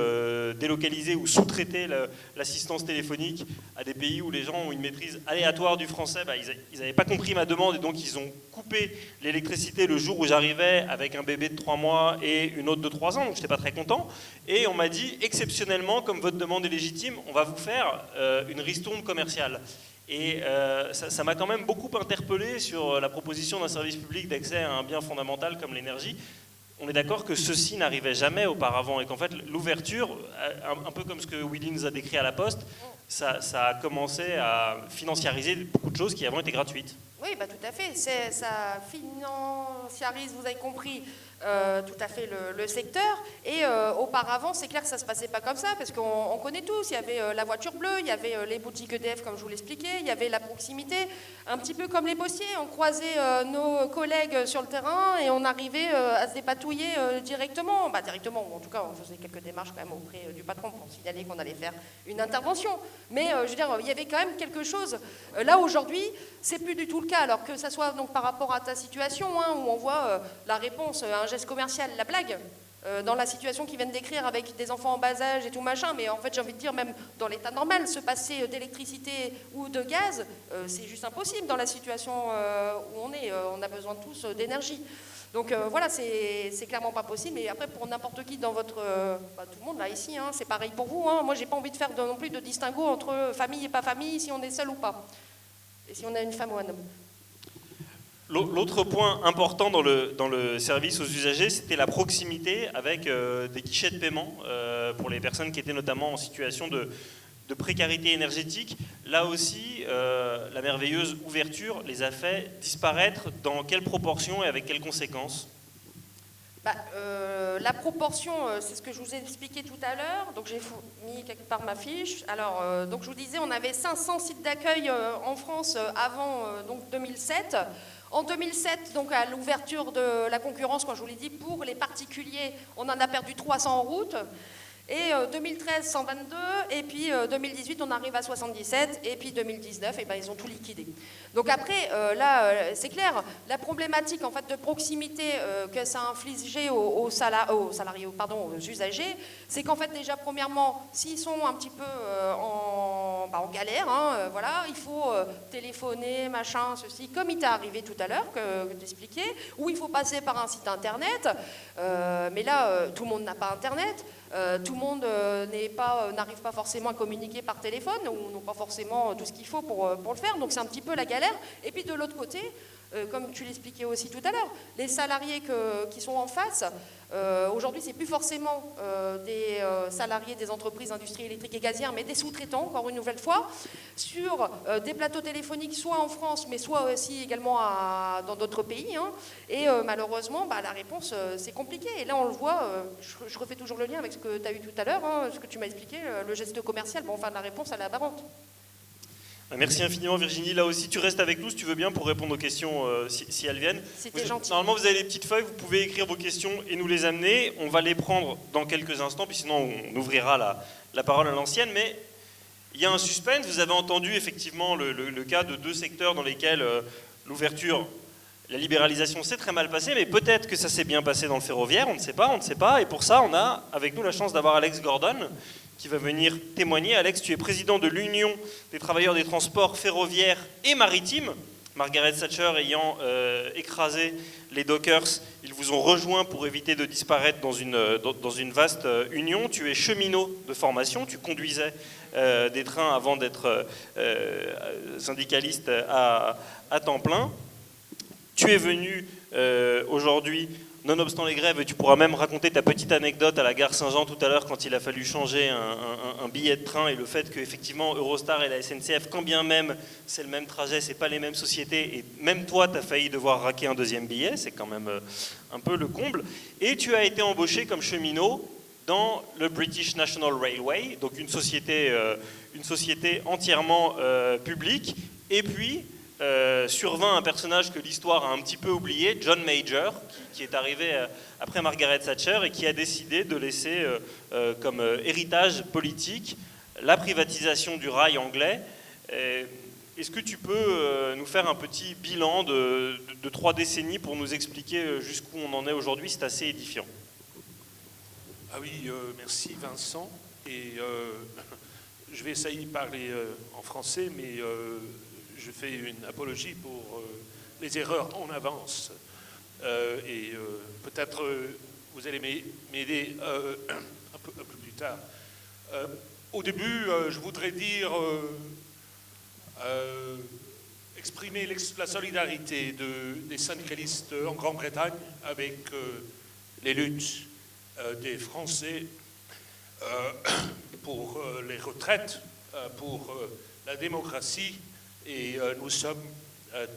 délocalisé ou sous-traité l'assistance téléphonique à des pays où les gens ont une maîtrise aléatoire du français, ils n'avaient pas compris ma demande et donc ils ont coupé l'électricité le jour où j'arrivais avec un bébé de 3 mois et une autre de 3 ans, donc je n'étais pas très content. Et on m'a dit, exceptionnellement, comme votre demande est légitime, on va vous faire une ristourne commerciale. Et ça m'a quand même beaucoup interpellé sur la proposition d'un service public d'accès à un bien fondamental comme l'énergie. On est d'accord que ceci n'arrivait jamais auparavant et qu'en fait l'ouverture, un peu comme ce que Willy nous a décrit à la Poste, ça a commencé à financiariser beaucoup de choses qui avant étaient gratuites. Oui, tout à fait. Ça financiarise, vous avez compris, tout à fait le secteur. Et auparavant, c'est clair que ça ne se passait pas comme ça, parce qu'on connaît tous. Il y avait la voiture bleue, il y avait les boutiques EDF, comme je vous l'expliquais, il y avait la proximité, un petit peu comme les postiers. On croisait nos collègues sur le terrain et on arrivait à se dépatouiller directement. Directement, ou en tout cas, on faisait quelques démarches quand même auprès du patron pour signaler qu'on allait faire une intervention. Mais je veux dire, il y avait quand même quelque chose. Là, aujourd'hui, c'est plus du tout le cas. Alors que ça soit donc par rapport à ta situation, où on voit la réponse à un geste commercial, la blague, dans la situation qu'ils viennent décrire avec des enfants en bas âge et tout machin, mais en fait j'ai envie de dire même dans l'état normal, se passer d'électricité ou de gaz, c'est juste impossible dans la situation où on est. On a besoin tous d'énergie. Donc voilà, c'est clairement pas possible. Et après, pour n'importe qui dans votre... tout le monde là, ici, c'est pareil pour vous. Moi, j'ai pas envie de faire non plus de distinguo entre famille et pas famille, si on est seul ou pas. Et si on a une femme ou un homme. L'autre point important dans le service aux usagers, c'était la proximité avec des guichets de paiement pour les personnes qui étaient notamment en situation de précarité énergétique. Là aussi, la merveilleuse ouverture les a fait disparaître. Dans quelle proportion et avec quelles conséquences ? La proportion, c'est ce que je vous ai expliqué tout à l'heure. Donc j'ai mis quelque part ma fiche. Alors, donc je vous disais, on avait 500 sites d'accueil en France avant donc 2007. En 2007, donc à l'ouverture de la concurrence, quand je vous l'ai dit, pour les particuliers, on en a perdu 300 en route. Et 2013, 122, et puis 2018, on arrive à 77, et puis 2019, ils ont tout liquidé. Donc après, là, c'est clair, la problématique en fait, de proximité que ça a infligé aux salariés, aux usagers, c'est qu'en fait, déjà, premièrement, s'ils sont un petit peu en galère, voilà, il faut téléphoner, machin, ceci, comme il t'est arrivé tout à l'heure, que tu expliquais, ou il faut passer par un site internet, mais là, tout le monde n'a pas internet. Tout le monde n'arrive pas forcément à communiquer par téléphone ou n'ont pas forcément tout ce qu'il faut pour le faire, donc c'est un petit peu la galère. Et puis de l'autre côté, comme tu l'expliquais aussi tout à l'heure, les salariés qui sont en face, aujourd'hui, c'est plus forcément des salariés des entreprises d'industrie électrique et gazière, mais des sous-traitants, encore une nouvelle fois, sur des plateaux téléphoniques, soit en France, mais soit aussi également dans d'autres pays. Hein. Et malheureusement, la réponse, c'est compliqué. Et là, on le voit, je refais toujours le lien avec ce que tu as eu tout à l'heure, hein, ce que tu m'as expliqué, le geste commercial. Bon, enfin, la réponse, elle est apparente. Merci infiniment Virginie. Là aussi, tu restes avec nous si tu veux bien pour répondre aux questions si elles viennent. C'était gentil. Normalement, vous avez les petites feuilles, vous pouvez écrire vos questions et nous les amener. On va les prendre dans quelques instants, puis sinon on ouvrira la parole à l'ancienne. Mais il y a un suspense. Vous avez entendu effectivement le cas de 2 secteurs dans lesquels l'ouverture, la libéralisation s'est très mal passée, mais peut-être que ça s'est bien passé dans le ferroviaire, on ne sait pas. Et pour ça, on a avec nous la chance d'avoir Alex Gordon, qui va venir témoigner. Alex, tu es président de l'Union des travailleurs des transports ferroviaires et maritimes. Margaret Thatcher ayant écrasé les Dockers, ils vous ont rejoint pour éviter de disparaître dans une vaste union. Tu es cheminot de formation, tu conduisais des trains avant d'être syndicaliste à temps plein. Tu es venu aujourd'hui, nonobstant les grèves, et tu pourras même raconter ta petite anecdote à la gare Saint-Jean tout à l'heure quand il a fallu changer un billet de train et le fait qu'effectivement Eurostar et la SNCF, quand bien même c'est le même trajet, c'est pas les mêmes sociétés et même toi tu as failli devoir raquer un deuxième billet, c'est quand même un peu le comble. Et tu as été embauché comme cheminot dans le British National Railway, donc une société entièrement publique. Et puis survint un personnage que l'histoire a un petit peu oublié, John Major, qui est arrivé après Margaret Thatcher et qui a décidé de laisser comme héritage politique la privatisation du rail anglais. Est-ce que tu peux nous faire un petit bilan de 3 décennies pour nous expliquer jusqu'où on en est aujourd'hui? C'est assez édifiant. Ah oui, merci Vincent. Et je vais essayer de parler en français, mais je fais une apologie pour les erreurs en avance. Et peut-être vous allez m'aider un peu plus tard. Au début, je voudrais dire, exprimer la solidarité des syndicalistes en Grande-Bretagne avec les luttes des Français pour les retraites, pour la démocratie. Et nous sommes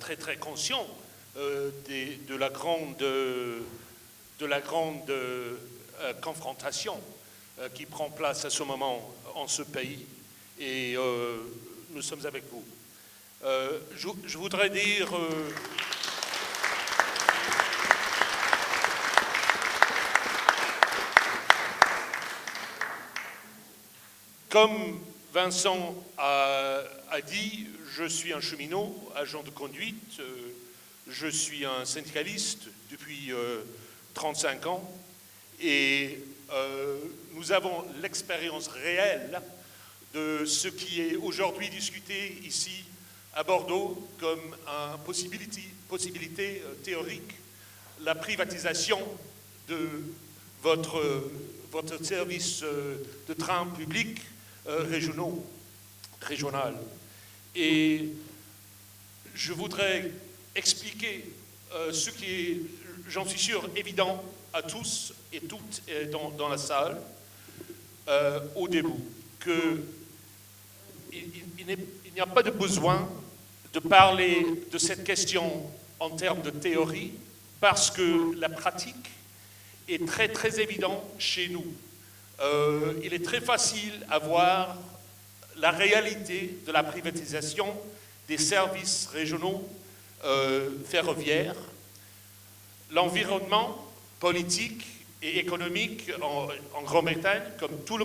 très très conscients de la grande confrontation qui prend place à ce moment en ce pays. Et nous sommes avec vous. Je voudrais dire... Comme Vincent a dit, je suis un cheminot, agent de conduite, je suis un syndicaliste depuis 35 ans et nous avons l'expérience réelle de ce qui est aujourd'hui discuté ici à Bordeaux comme une possibilité théorique, la privatisation de votre service de train public régional. Et je voudrais expliquer ce qui est, j'en suis sûr, évident à tous et toutes dans la salle au début, qu'il n'y a pas de besoin de parler de cette question en termes de théorie, parce que la pratique est très très évidente chez nous. Il est très facile à voir la réalité de la privatisation des services régionaux ferroviaires, l'environnement politique et économique en Grande-Bretagne, comme tout le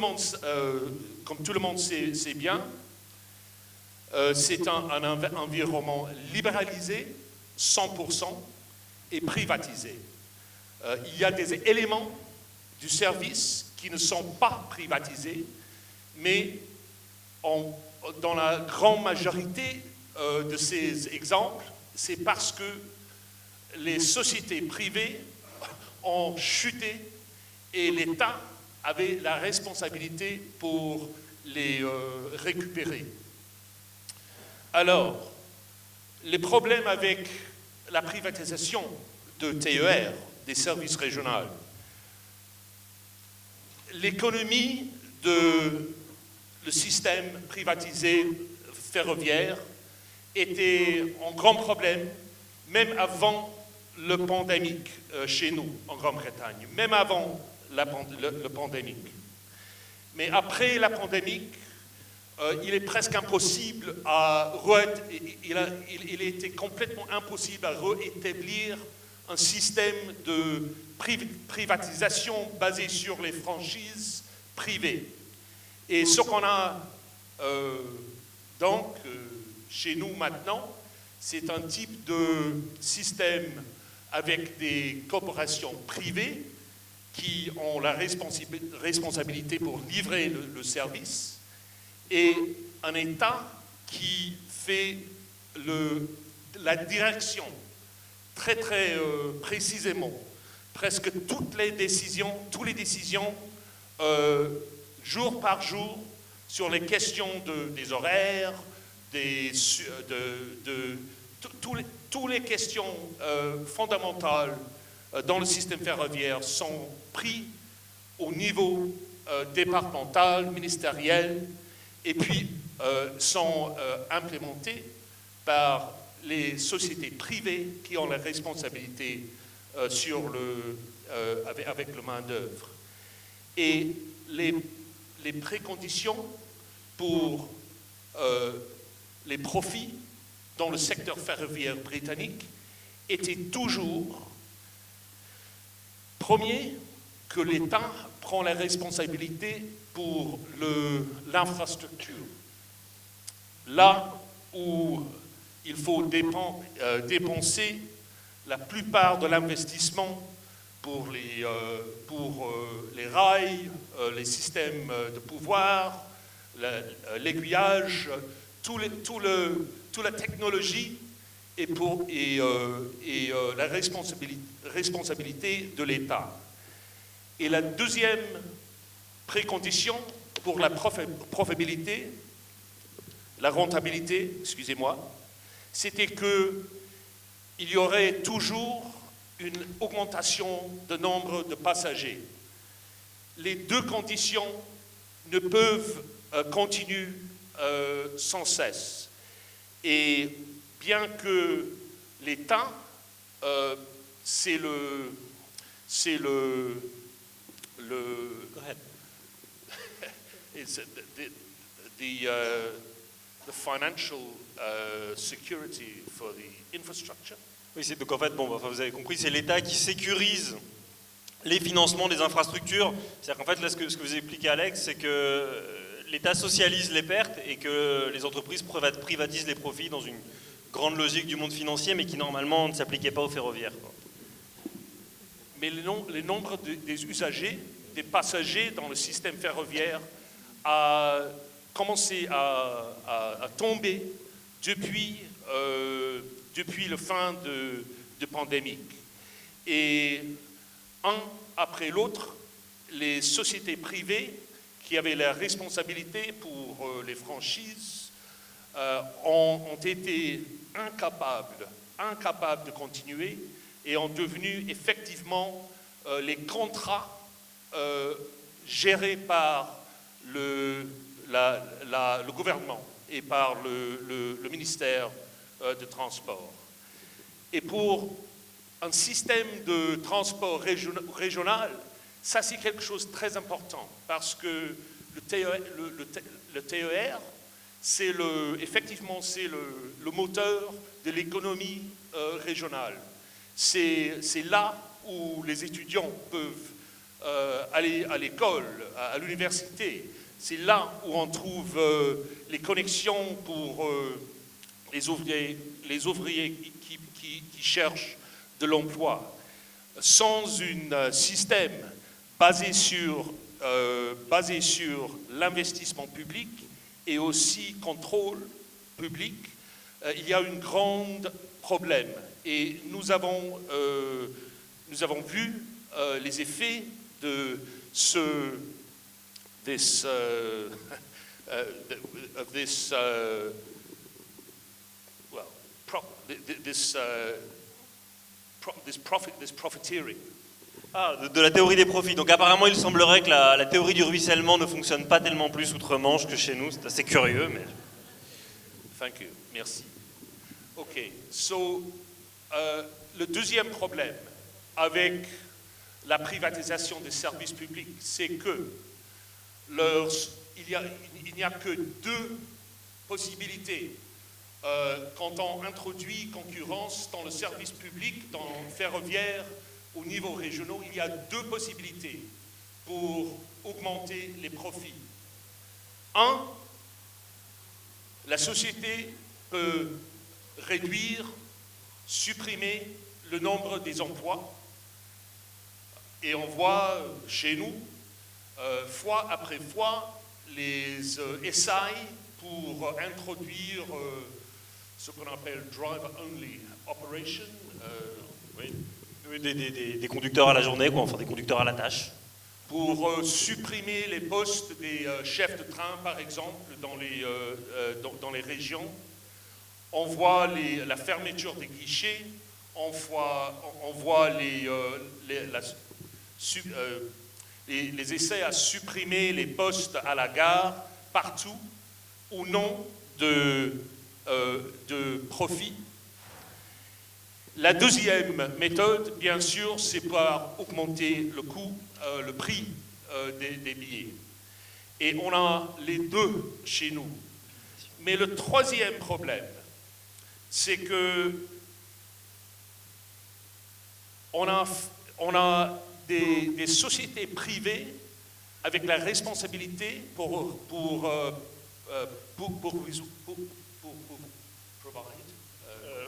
monde sait bien, c'est un environnement libéralisé, 100%, et privatisé. Il y a des éléments du service qui ne sont pas privatisés, mais dans la grande majorité de ces exemples, c'est parce que les sociétés privées ont chuté et l'État avait la responsabilité pour les récupérer. Alors, les problèmes avec la privatisation de TER, des services régionaux. L'économie le système privatisé ferroviaire était un grand problème, même avant le pandémique chez nous, en Grande-Bretagne, même avant le pandémique. Mais après la pandémique, il est presque impossible il était complètement impossible à rétablir un système de privatisation basé sur les franchises privées. Et ce qu'on a chez nous maintenant, c'est un type de système avec des corporations privées qui ont la responsabilité pour livrer le service et un État qui fait la direction très très précisément. Presque toutes les décisions jour par jour sur les questions des horaires, toutes les questions fondamentales dans le système ferroviaire sont prises au niveau départemental, ministériel, et puis sont implémentées par les sociétés privées qui ont la responsabilité avec le main-d'œuvre. Et les préconditions pour les profits dans le secteur ferroviaire britannique étaient toujours, premier, que l'État prend la responsabilité pour l'infrastructure. Là où il faut dépenser la plupart de l'investissement pour les rails, les systèmes de pouvoir, l'aiguillage, toute la technologie et la responsabilité de l'État. Et la deuxième précondition pour la profitabilité, la rentabilité, excusez-moi, c'était qu'il y aurait toujours une augmentation de nombre de passagers. Les deux conditions ne peuvent continuer sans cesse. Et bien que l'État, c'est le Go ahead. it's the financial security for the infrastructure. Oui, donc en fait, vous avez compris, c'est l'État qui sécurise les financements des infrastructures. C'est-à-dire qu'en fait, là, ce que vous expliquez, Alex, c'est que l'État socialise les pertes et que les entreprises privatisent les profits dans une grande logique du monde financier, mais qui normalement ne s'appliquait pas aux ferroviaires. Mais le nombre des usagers, des passagers dans le système ferroviaire a commencé à tomber depuis la fin de pandémie. Et un après l'autre, les sociétés privées qui avaient la responsabilité pour les franchises ont été incapables de continuer et ont devenu effectivement les contrats gérés par le gouvernement et par le ministère de Transport. Et pour un système de transport régional, ça c'est quelque chose de très important parce que le TER, effectivement, c'est le moteur de l'économie régionale. C'est là où les étudiants peuvent aller à l'école, à l'université. C'est là où on trouve les connexions pour les ouvriers qui cherchent de l'emploi. Sans un système basé sur l'investissement public et aussi contrôle public, il y a un grand problème. Et nous avons vu les effets de this this profiteering. Ah, de la théorie des profits. Donc apparemment, il semblerait que la théorie du ruissellement ne fonctionne pas tellement plus outre-Manche que chez nous. C'est assez curieux, mais... Thank you. Merci. OK. So, le deuxième problème avec la privatisation des services publics, c'est que il n'y a que deux possibilités. Quand on introduit concurrence dans le service public, dans le ferroviaire, au niveau régional, il y a deux possibilités pour augmenter les profits. Un, la société peut réduire, supprimer le nombre des emplois. Et on voit chez nous, fois après fois, les essais pour introduire ce qu'on appelle driver-only operation. Oui. Des conducteurs à la journée, quoi, enfin des conducteurs à la tâche. Pour supprimer les postes des chefs de train, par exemple, dans les régions. On voit la fermeture des guichets, on voit les essais à supprimer les postes à la gare, partout, au nom de profit. La deuxième méthode, bien sûr, c'est par augmenter le coût, le prix des billets. Et on a les deux chez nous. Mais le troisième problème, c'est que on a des sociétés privées avec la responsabilité pour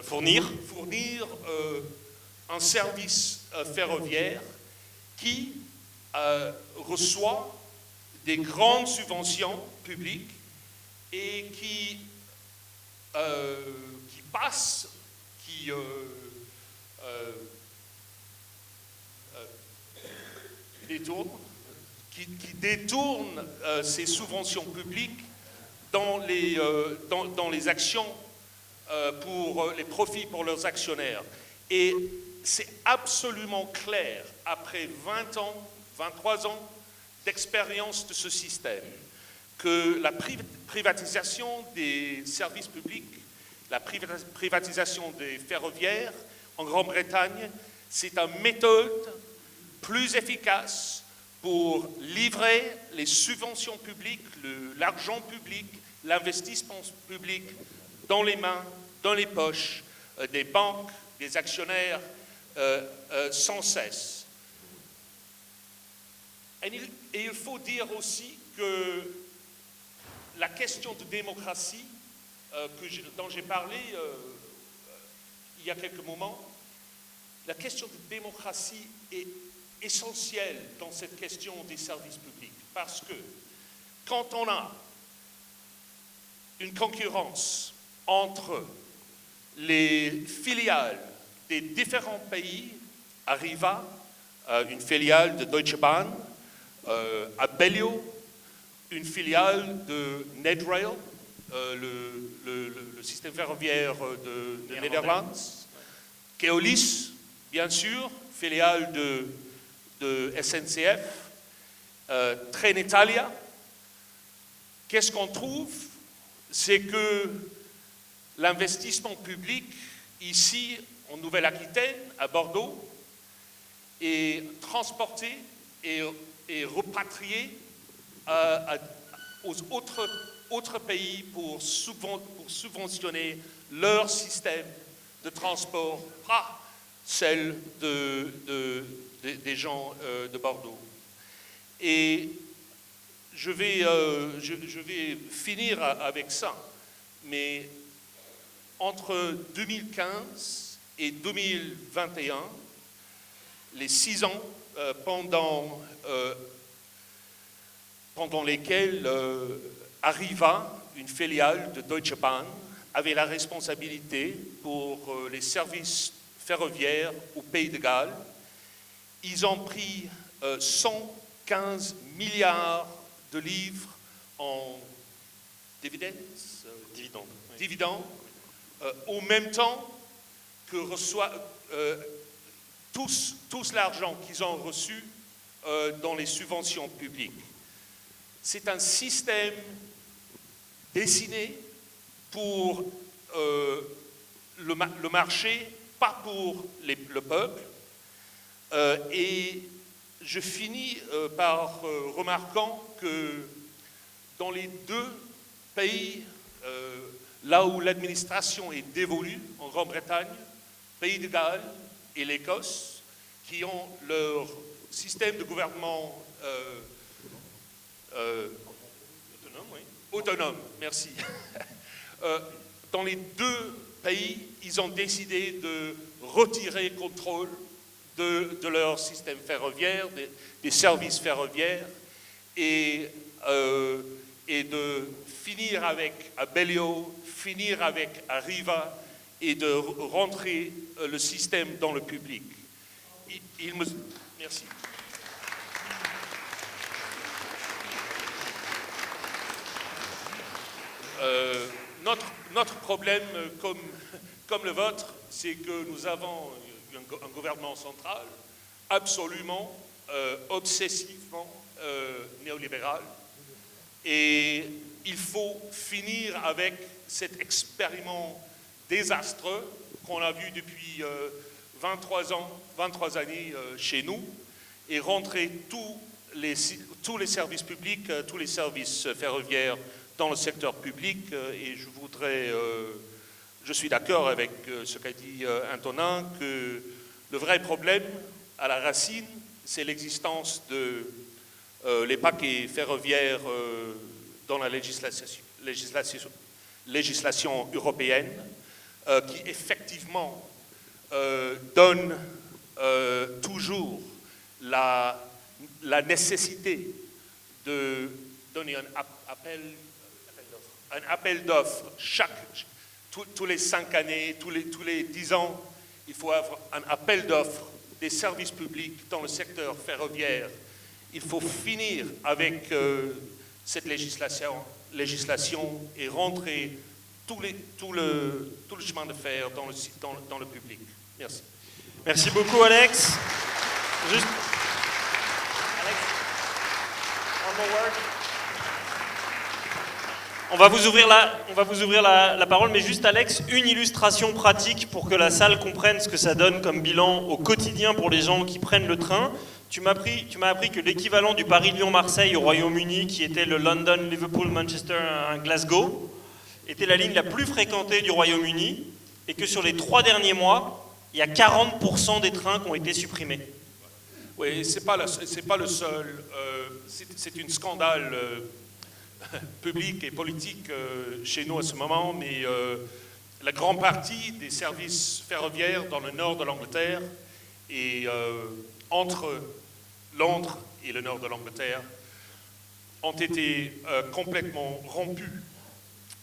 Fournir un service ferroviaire qui reçoit des grandes subventions publiques et qui passe, qui détourne ces subventions publiques dans les actions pour les profits pour leurs actionnaires. Et c'est absolument clair, après 20 ans, 23 ans d'expérience de ce système, que la privatisation des services publics, la privatisation des ferroviaires en Grande-Bretagne, c'est une méthode plus efficace pour livrer les subventions publiques, l'argent public, l'investissement public dans les mains, dans les poches des banques, des actionnaires sans cesse. Et il faut dire aussi que la question de démocratie dont j'ai parlé il y a quelques moments, la question de démocratie est essentielle dans cette question des services publics. Parce que quand on a une concurrence entre les filiales des différents pays, Arriva, une filiale de Deutsche Bahn, Abellio, une filiale de Netrail, le système ferroviaire de Netherlands, Keolis, bien sûr, filiale de SNCF, Trenitalia. Qu'est-ce qu'on trouve? C'est que l'investissement public ici en Nouvelle-Aquitaine, à Bordeaux, est transporté et repatrié aux autres pays pour subventionner leur système de transport, pas celle des gens de Bordeaux. Et je vais finir avec ça, mais entre 2015 et 2021, les 6 ans pendant lesquels Arriva, une filiale de Deutsche Bahn, avait la responsabilité pour les services ferroviaires au Pays de Galles. Ils ont pris 115 milliards de livres en dividendes, au même temps tous l'argent qu'ils ont reçu dans les subventions publiques. C'est un système dessiné pour le marché, pas pour le peuple. Et je finis par remarquant que dans les deux pays là où l'administration est dévolue, en Grande-Bretagne, Pays de Galles et l'Écosse, qui ont leur système de gouvernement autonome, merci. Dans les deux pays, ils ont décidé de retirer contrôle de leur système ferroviaire, des services ferroviaires, et de finir avec Abellio, finir avec Arriva, et de rentrer le système dans le public. Merci. Notre problème, comme le vôtre, c'est que nous avons un gouvernement central absolument, obsessivement néolibéral. Et il faut finir avec cet expériment désastreux qu'on a vu depuis 23 années chez nous, et rentrer tous les services publics, tous les services ferroviaires dans le secteur public. Et je suis d'accord avec ce qu'a dit Antonin, que le vrai problème à la racine, c'est l'existence de les paquets ferroviaires dans la législation européenne, qui effectivement donne toujours la nécessité de donner un appel d'offres tous les 5 années, tous les 10 ans. Il faut avoir un appel d'offres des services publics dans le secteur ferroviaire. Il faut finir avec cette législation et rentrer tout le chemin de fer dans le public. Merci. Merci beaucoup, Alex. Juste... Alex, one more word. On va vous ouvrir la parole, mais juste, Alex, une illustration pratique pour que la salle comprenne ce que ça donne comme bilan au quotidien pour les gens qui prennent le train. Tu m'as appris que l'équivalent du Paris-Lyon-Marseille au Royaume-Uni, qui était le London-Liverpool-Manchester-Glasgow, était la ligne la plus fréquentée du Royaume-Uni, et que sur les 3 derniers mois, il y a 40% des trains qui ont été supprimés. Oui, c'est pas le seul. C'est un scandale public et politique chez nous à ce moment, mais la grande partie des services ferroviaires dans le nord de l'Angleterre et entre Londres et le nord de l'Angleterre ont été complètement rompus.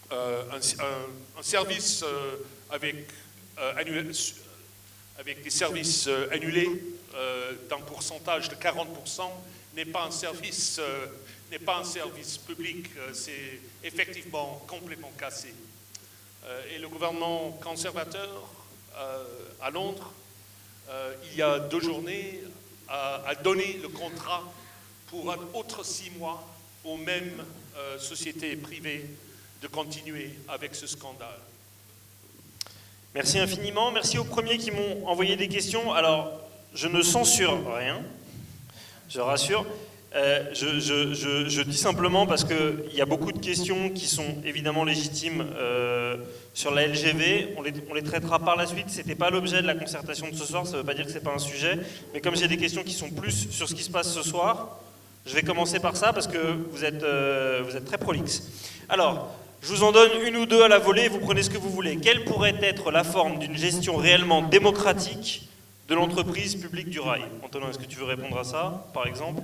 Un service avec des services annulés d'un pourcentage de 40% n'est pas un service public, c'est effectivement complètement cassé. Et le gouvernement conservateur à Londres, il y a 2 journées, a donné le contrat pour un autre 6 mois aux mêmes sociétés privées de continuer avec ce scandale. Merci infiniment. Merci aux premiers qui m'ont envoyé des questions. Alors, je ne censure rien, je rassure. Je dis simplement parce qu'il y a beaucoup de questions qui sont évidemment légitimes sur la LGV. On les traitera par la suite. Ce n'était pas l'objet de la concertation de ce soir. Ça ne veut pas dire que ce n'est pas un sujet. Mais comme j'ai des questions qui sont plus sur ce qui se passe ce soir, je vais commencer par ça parce que vous êtes très prolixe. Alors, je vous en donne une ou deux à la volée et vous prenez ce que vous voulez. Quelle pourrait être la forme d'une gestion réellement démocratique de l'entreprise publique du rail? Antonin, est-ce que tu veux répondre à ça, par exemple?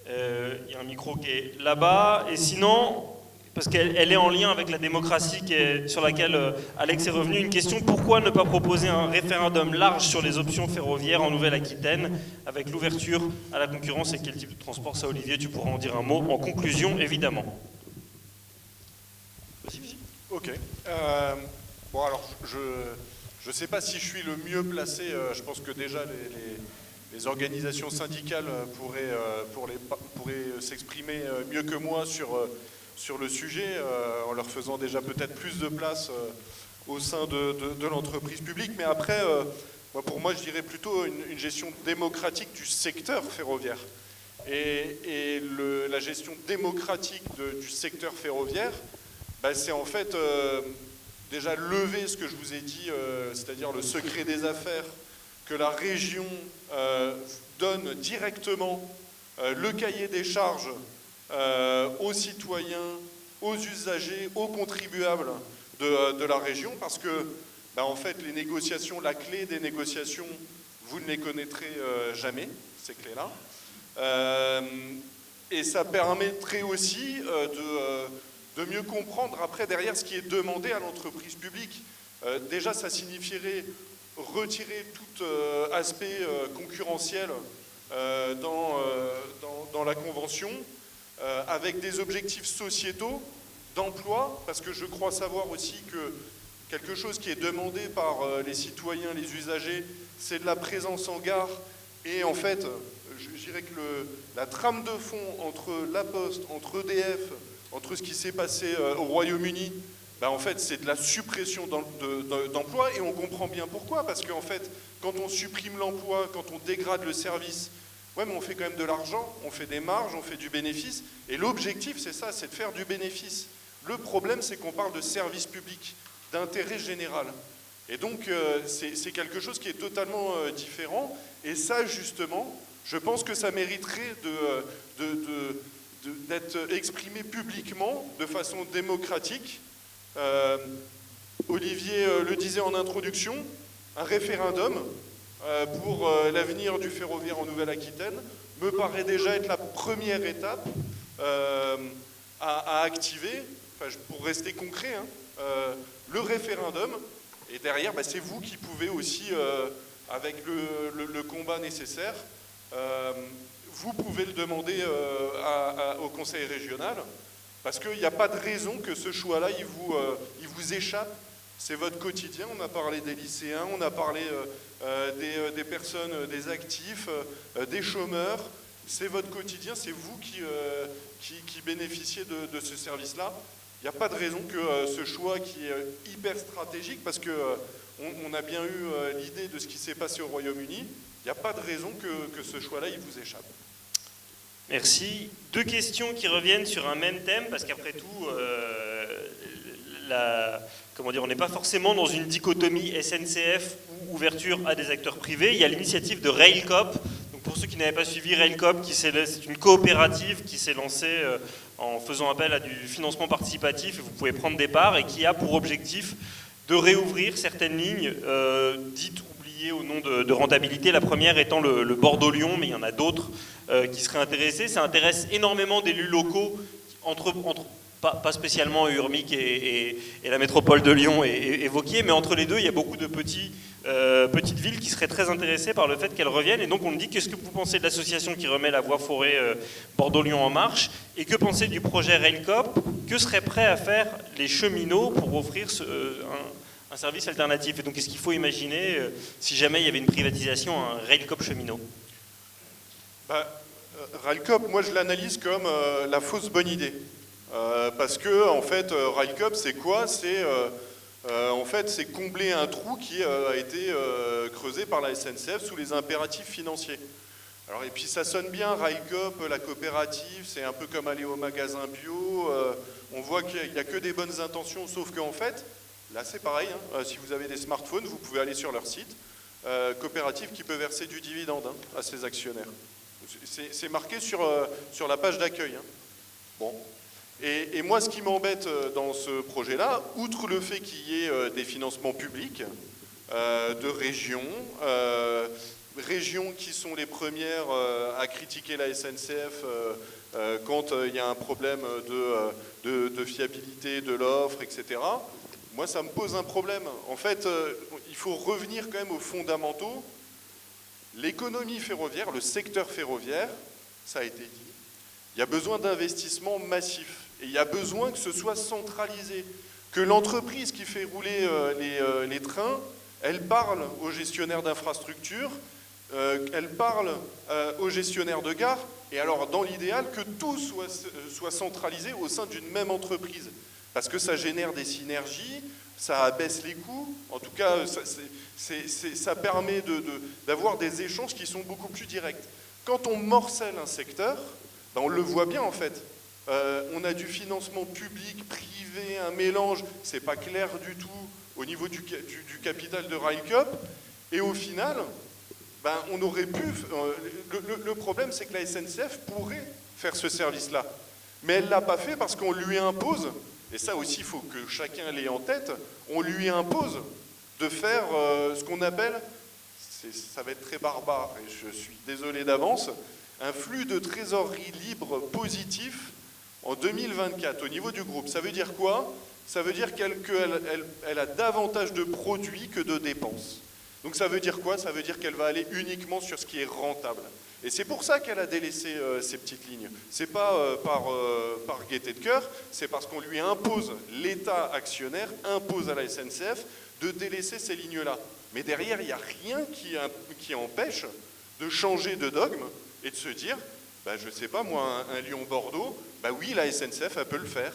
Il y a un micro qui est là-bas. Et sinon, parce qu'elle est en lien avec la démocratie sur laquelle Alex est revenu, une question: pourquoi ne pas proposer un référendum large sur les options ferroviaires en Nouvelle-Aquitaine, avec l'ouverture à la concurrence, et quel type de transport? Ça, Olivier, tu pourras en dire un mot en conclusion, évidemment. Ok. Bon, alors, Je ne sais pas si je suis le mieux placé, je pense que déjà les organisations syndicales pourraient s'exprimer mieux que moi sur le sujet, en leur faisant déjà peut-être plus de place au sein de l'entreprise publique. Mais après, pour moi, je dirais plutôt une gestion démocratique du secteur ferroviaire. Et la gestion démocratique du secteur ferroviaire, c'est en fait déjà lever ce que je vous ai dit, c'est-à-dire le secret des affaires, que la région donne directement le cahier des charges aux citoyens, aux usagers, aux contribuables de la région, parce que en fait les négociations, la clé des négociations, vous ne les connaîtrez jamais, ces clés-là. Et ça permettrait aussi de mieux comprendre après derrière ce qui est demandé à l'entreprise publique. Déjà, ça signifierait retirer tout aspect concurrentiel dans la convention, avec des objectifs sociétaux d'emploi, parce que je crois savoir aussi que quelque chose qui est demandé par les citoyens, les usagers, c'est de la présence en gare. Et en fait, je dirais que la trame de fond entre La Poste, entre EDF, entre ce qui s'est passé au Royaume-Uni, en fait, c'est de la suppression d'emplois, et on comprend bien pourquoi, parce qu'en fait, quand on supprime l'emploi, quand on dégrade le service, ouais, mais on fait quand même de l'argent, on fait des marges, on fait du bénéfice, et l'objectif, c'est ça, c'est de faire du bénéfice. Le problème, c'est qu'on parle de service public, d'intérêt général. Et donc, c'est quelque chose qui est totalement différent, et ça, justement, je pense que ça mériterait d'être exprimé publiquement, de façon démocratique. Olivier le disait en introduction, un référendum pour l'avenir du ferroviaire en Nouvelle-Aquitaine me paraît déjà être la première étape à activer, pour rester concret, le référendum. Et derrière, c'est vous qui pouvez aussi, avec le combat nécessaire, vous pouvez le demander au conseil régional, parce qu'il n'y a pas de raison que ce choix-là, il vous échappe. C'est votre quotidien. On a parlé des lycéens, on a parlé des personnes, des actifs, des chômeurs. C'est votre quotidien, c'est vous qui bénéficiez de ce service-là. Il n'y a pas de raison que ce choix qui est hyper stratégique, parce qu'on a bien eu l'idée de ce qui s'est passé au Royaume-Uni, il n'y a pas de raison que ce choix-là, il vous échappe. Merci. Deux questions qui reviennent sur un même thème, parce qu'après tout, on n'est pas forcément dans une dichotomie SNCF ou ouverture à des acteurs privés. Il y a l'initiative de Railcoop. Donc pour ceux qui n'avaient pas suivi Railcoop, c'est une coopérative qui s'est lancée en faisant appel à du financement participatif, et vous pouvez prendre des parts, et qui a pour objectif de réouvrir certaines lignes dites oubliées au nom de rentabilité. La première étant le Bordeaux-Lyon, mais il y en a d'autres qui seraient intéressés. Ça intéresse énormément d'élus locaux, pas spécialement Urmic et la métropole de Lyon et Vauquier, mais entre les deux, il y a beaucoup de petites villes qui seraient très intéressées par le fait qu'elles reviennent. Et donc on me dit, qu'est-ce que vous pensez de l'association qui remet la voie forêt Bordeaux-Lyon en marche, et que pensez du projet Railcoop? Que seraient prêts à faire les cheminots pour offrir un service alternatif? Et donc qu'est-ce qu'il faut imaginer si jamais il y avait une privatisation, un Railcoop cheminot? Railcoop, moi je l'analyse comme la fausse bonne idée. Parce que en fait, Railcoop, c'est quoi? C'est combler un trou qui a été creusé par la SNCF sous les impératifs financiers. Alors, et puis ça sonne bien, Railcoop, la coopérative, c'est un peu comme aller au magasin bio. On voit qu'il n'y a que des bonnes intentions, sauf qu'en fait, là c'est pareil, si vous avez des smartphones, vous pouvez aller sur leur site, coopérative qui peut verser du dividende à ses actionnaires. C'est marqué sur la page d'accueil. Bon. Et moi, ce qui m'embête dans ce projet-là, outre le fait qu'il y ait des financements publics de régions qui sont les premières à critiquer la SNCF quand il y a un problème de fiabilité de l'offre, etc. Moi, ça me pose un problème. En fait, il faut revenir quand même aux fondamentaux. L'économie ferroviaire, le secteur ferroviaire, ça a été dit, il y a besoin d'investissements massifs. Et il y a besoin que ce soit centralisé, que l'entreprise qui fait rouler les trains Elle parle aux gestionnaires d'infrastructures, elle parle aux gestionnaires de gares, et alors dans l'idéal que tout soit centralisé au sein d'une même entreprise, parce que ça génère des synergies, ça abaisse les coûts, en tout cas ça permet d'avoir des échanges qui sont beaucoup plus directs. Quand on morcelle un secteur, ben on le voit bien en fait, on a du financement public, privé, un mélange, c'est pas clair du tout au niveau du capital de Railcoop, et au final, ben, on aurait pu... le problème, c'est que la SNCF pourrait faire ce service-là. Mais elle ne l'a pas fait parce qu'on lui impose, et ça aussi, il faut que chacun l'ait en tête, on lui impose de faire ce qu'on appelle, ça va être très barbare, et je suis désolé d'avance, un flux de trésorerie libre positif en 2024 au niveau du groupe. Ça veut dire quoi? Ça veut dire qu'elle a davantage de produits que de dépenses. Donc ça veut dire quoi? Ça veut dire qu'elle va aller uniquement sur ce qui est rentable. Et c'est pour ça qu'elle a délaissé ces petites lignes. C'est pas par gaieté de cœur, c'est parce qu'on lui impose, l'État actionnaire impose à la SNCF de délaisser ces lignes-là. Mais derrière, il n'y a rien qui empêche de changer de dogme et de se dire, bah, je ne sais pas moi, un Lyon-Bordeaux, bah oui, la SNCF, elle peut le faire.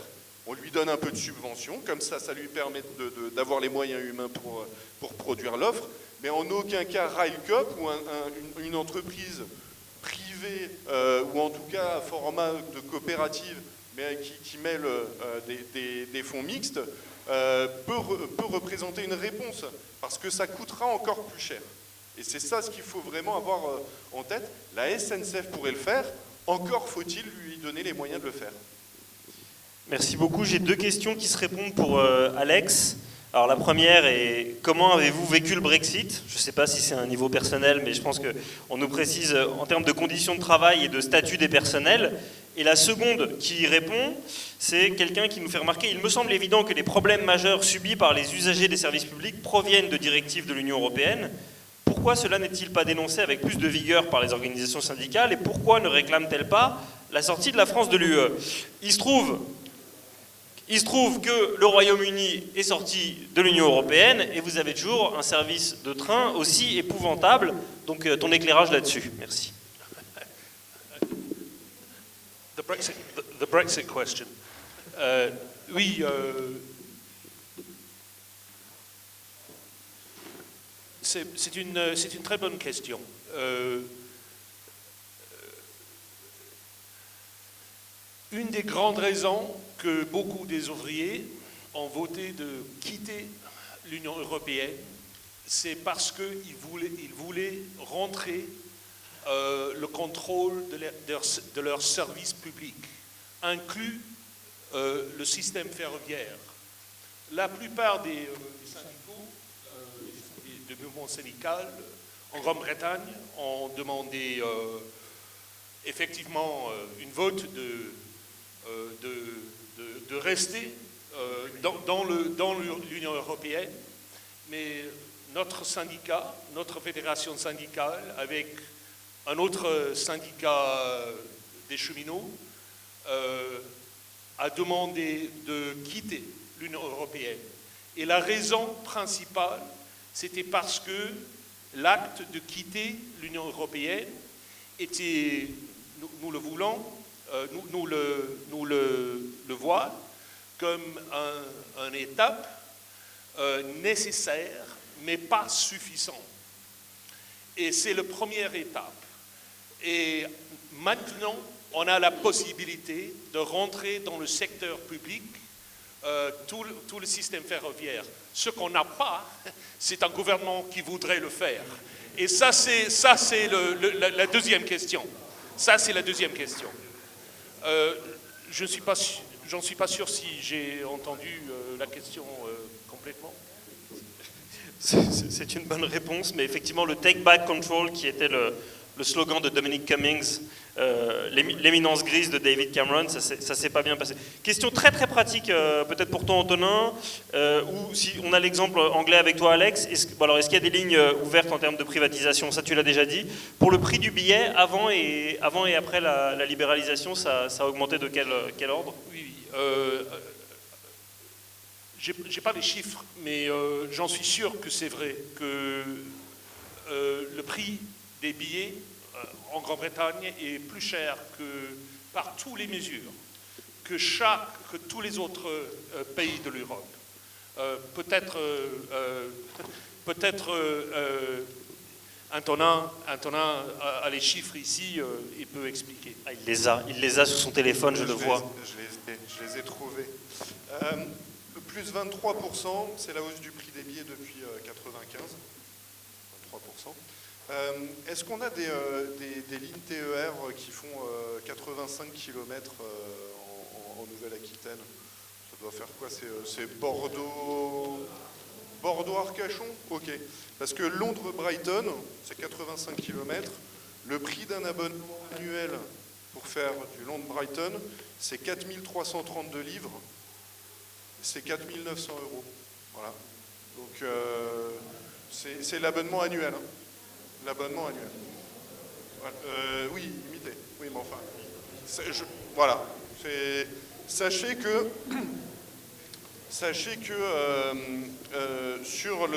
On lui donne un peu de subvention, comme ça lui permet d'avoir les moyens humains pour produire l'offre, mais en aucun cas Railcoop ou une entreprise privée, ou en tout cas format de coopérative, mais qui mêle des fonds mixtes, peut représenter une réponse, parce que ça coûtera encore plus cher. Et c'est ça ce qu'il faut vraiment avoir en tête. La SNCF pourrait le faire, encore faut-il lui donner les moyens de le faire. Merci beaucoup. J'ai deux questions qui se répondent pour Alex. Alors la première est, comment avez-vous vécu le Brexit? Je ne sais pas si c'est un niveau personnel, mais je pense qu'on nous précise en termes de conditions de travail et de statut des personnels. Et la seconde qui y répond, c'est quelqu'un qui nous fait remarquer, il me semble évident que les problèmes majeurs subis par les usagers des services publics proviennent de directives de l'Union européenne. Pourquoi cela n'est-il pas dénoncé avec plus de vigueur par les organisations syndicales et pourquoi ne réclament-elles pas la sortie de la France de l'UE? Il se trouve que le Royaume-Uni est sorti de l'Union européenne et vous avez toujours un service de train aussi épouvantable. Donc ton éclairage là-dessus. Merci. The Brexit question. Oui, c'est une très bonne question. Une des grandes raisons que beaucoup des ouvriers ont voté de quitter l'Union européenne, c'est parce qu'ils voulaient rentrer le contrôle de leurs services publics, inclus le système ferroviaire. La plupart des syndicaux, des mouvements syndicaux en Grande-Bretagne ont demandé effectivement une vote de rester dans l'Union européenne, mais notre syndicat, notre fédération syndicale, avec un autre syndicat des cheminots, a demandé de quitter l'Union européenne. Et la raison principale, c'était parce que l'acte de quitter l'Union européenne était, nous le voulons, nous le voit comme une étape nécessaire, mais pas suffisante. Et c'est la première étape. Et maintenant, on a la possibilité de rentrer dans le secteur public tout le système ferroviaire. Ce qu'on n'a pas, c'est un gouvernement qui voudrait le faire. Et ça, c'est la deuxième question. Ça, c'est la deuxième question. J'en suis pas sûr si j'ai entendu la question complètement. C'est une bonne réponse, mais effectivement, le Take Back Control, qui était le slogan de Dominic Cummings, l'éminence grise de David Cameron, ça s'est pas bien passé. Question très très pratique, peut-être pour toi Antonin, ou si on a l'exemple anglais avec toi Alex, est-ce qu'il y a des lignes ouvertes en termes de privatisation? Ça tu l'as déjà dit. Pour le prix du billet, avant et après la libéralisation, ça a augmenté de quel ordre? Oui. j'ai pas les chiffres, mais j'en suis sûr que c'est vrai, que le prix des billets en Grande-Bretagne est plus cher que par toutes les mesures, que tous les autres pays de l'Europe. Peut-être Antonin a les chiffres ici, il peut expliquer. Ah, il les a sur son téléphone, je le vois. Je les ai trouvés. Plus 23%, c'est la hausse du prix des billets depuis 95. 23%. Est-ce qu'on a des lignes TER qui font 85 km en Nouvelle-Aquitaine? Ça doit faire quoi? C'est Bordeaux-Arcachon? Ok. Parce que Londres-Brighton, c'est 85 km. Le prix d'un abonnement annuel pour faire du Londres-Brighton, c'est 4332 livres. C'est 4900 €. Voilà. Donc, c'est l'abonnement annuel. Hein. L'abonnement annuel. Oui, imité. Oui, mais enfin. Voilà. Sachez que sur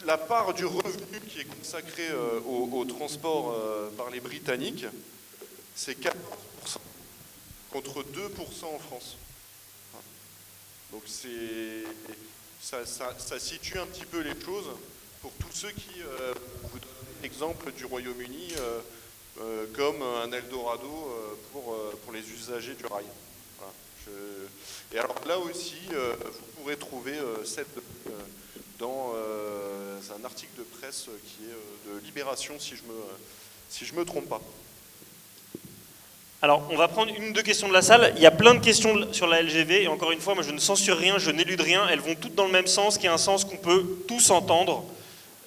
la part du revenu qui est consacrée au transport par les Britanniques, c'est 14% contre 2% en France. Donc ça situe un petit peu les choses pour tous ceux qui vous donnent l'exemple du Royaume-Uni comme un Eldorado pour les usagers du rail. Voilà. Et alors là aussi, vous pourrez trouver dans un article de presse qui est de Libération, si je me trompe pas. Alors, on va prendre une ou deux questions de la salle. Il y a plein de questions sur la LGV, et encore une fois, moi je ne censure rien, je n'élude rien. Elles vont toutes dans le même sens, qui est un sens qu'on peut tous entendre.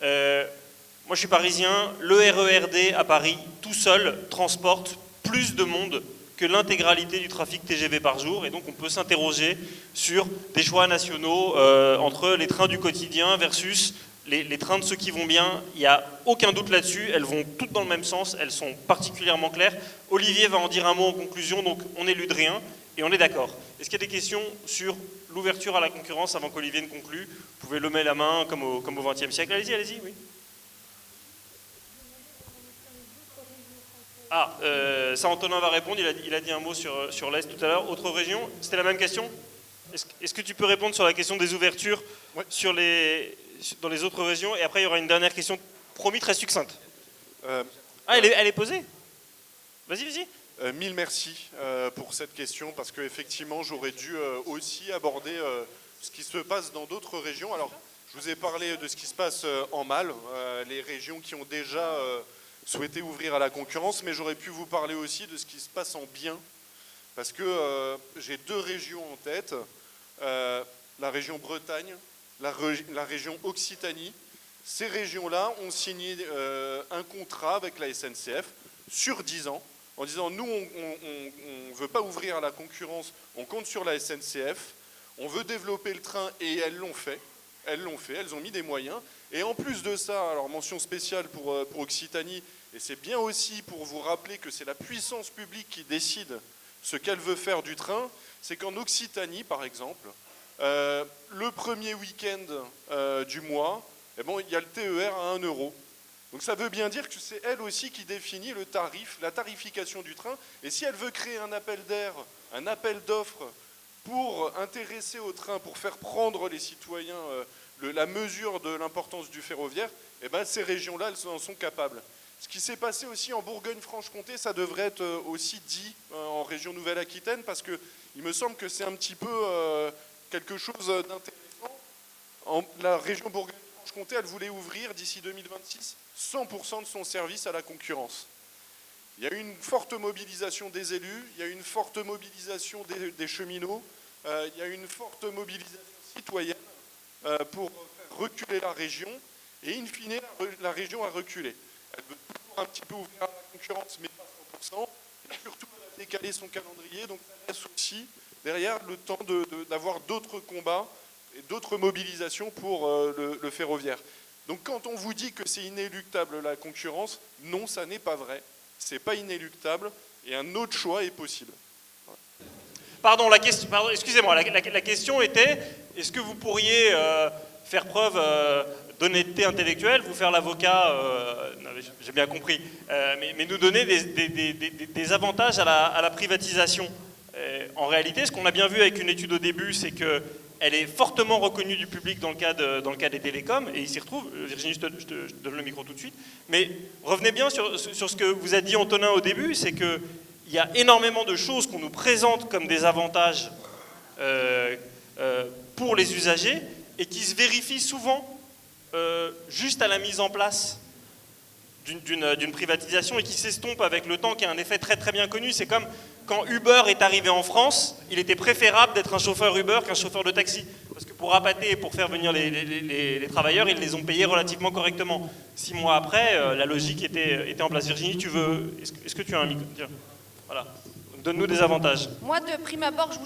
Moi je suis parisien, le RERD à Paris, tout seul, transporte plus de monde que l'intégralité du trafic TGV par jour, et donc on peut s'interroger sur des choix nationaux entre les trains du quotidien versus les trains de ceux qui vont bien. Il n'y a aucun doute là-dessus, elles vont toutes dans le même sens, elles sont particulièrement claires. Olivier va en dire un mot en conclusion, donc on n'élude rien et on est d'accord. Est-ce qu'il y a des questions sur l'ouverture à la concurrence avant qu'Olivier ne conclue? Vous pouvez lever la main comme au XXe siècle. Allez-y, oui. Ah, ça Antonin va répondre, il a dit un mot sur l'Est tout à l'heure. Autre région, c'était la même question? Est-ce que tu peux répondre sur la question des ouvertures dans les autres régions? Et après il y aura une dernière question, promis très succincte. Elle est posée? Vas-y. Mille merci pour cette question, parce qu'effectivement j'aurais dû aussi aborder ce qui se passe dans d'autres régions. Alors je vous ai parlé de ce qui se passe en Mal, les régions qui ont déjà souhaité ouvrir à la concurrence, mais j'aurais pu vous parler aussi de ce qui se passe en bien, parce que j'ai deux régions en tête, la région Bretagne, la région Occitanie. Ces régions-là ont signé un contrat avec la SNCF sur 10 ans, en disant nous on ne veut pas ouvrir à la concurrence, on compte sur la SNCF, on veut développer le train, et elles l'ont fait, elles ont mis des moyens. Et en plus de ça, alors mention spéciale pour Occitanie, et c'est bien aussi pour vous rappeler que c'est la puissance publique qui décide ce qu'elle veut faire du train, c'est qu'en Occitanie, par exemple, le premier week-end du mois, il y a le TER à 1 €. Donc ça veut bien dire que c'est elle aussi qui définit le tarif, la tarification du train. Et si elle veut créer un appel d'air, un appel d'offres pour intéresser au train, pour faire prendre les citoyens la mesure de l'importance du ferroviaire, ces régions-là, elles en sont capables. Ce qui s'est passé aussi en Bourgogne-Franche-Comté, ça devrait être aussi dit en région Nouvelle-Aquitaine, parce qu'il me semble que c'est un petit peu quelque chose d'intéressant. La région Bourgogne-Franche-Comté, elle voulait ouvrir d'ici 2026 100% de son service à la concurrence. Il y a eu une forte mobilisation des élus, il y a eu une forte mobilisation des cheminots, il y a eu une forte mobilisation citoyenne pour faire reculer la région, et in fine, la région a reculé. Elle veut toujours un petit peu ouvrir à la concurrence, mais pas 100%, et surtout elle a décalé son calendrier, donc ça laisse aussi derrière le temps d'avoir d'autres combats et d'autres mobilisations pour le ferroviaire. Donc quand on vous dit que c'est inéluctable la concurrence, non, ça n'est pas vrai. C'est pas inéluctable, et un autre choix est possible. Pardon, excusez-moi, la question était, est-ce que vous pourriez faire preuve d'honnêteté intellectuelle, vous faire l'avocat, j'ai bien compris, mais nous donner des avantages à la privatisation. En réalité, ce qu'on a bien vu avec une étude au début, c'est qu'elle est fortement reconnue du public dans le cas des télécoms, et il s'y retrouve. Virginie, je te donne le micro tout de suite. Mais revenez bien sur ce que vous a dit Antonin au début, c'est qu'il y a énormément de choses qu'on nous présente comme des avantages pour les usagers, et qui se vérifient souvent juste à la mise en place d'une privatisation et qui s'estompe avec le temps, qui a un effet très très bien connu. C'est comme quand Uber est arrivé en France, il était préférable d'être un chauffeur Uber qu'un chauffeur de taxi. Parce que pour appâter et pour faire venir les travailleurs, ils les ont payés relativement correctement. 6 mois après, la logique était en place. Virginie, est-ce que tu as un micro? Tiens, voilà. Donne-nous des avantages. Moi, de prime abord, je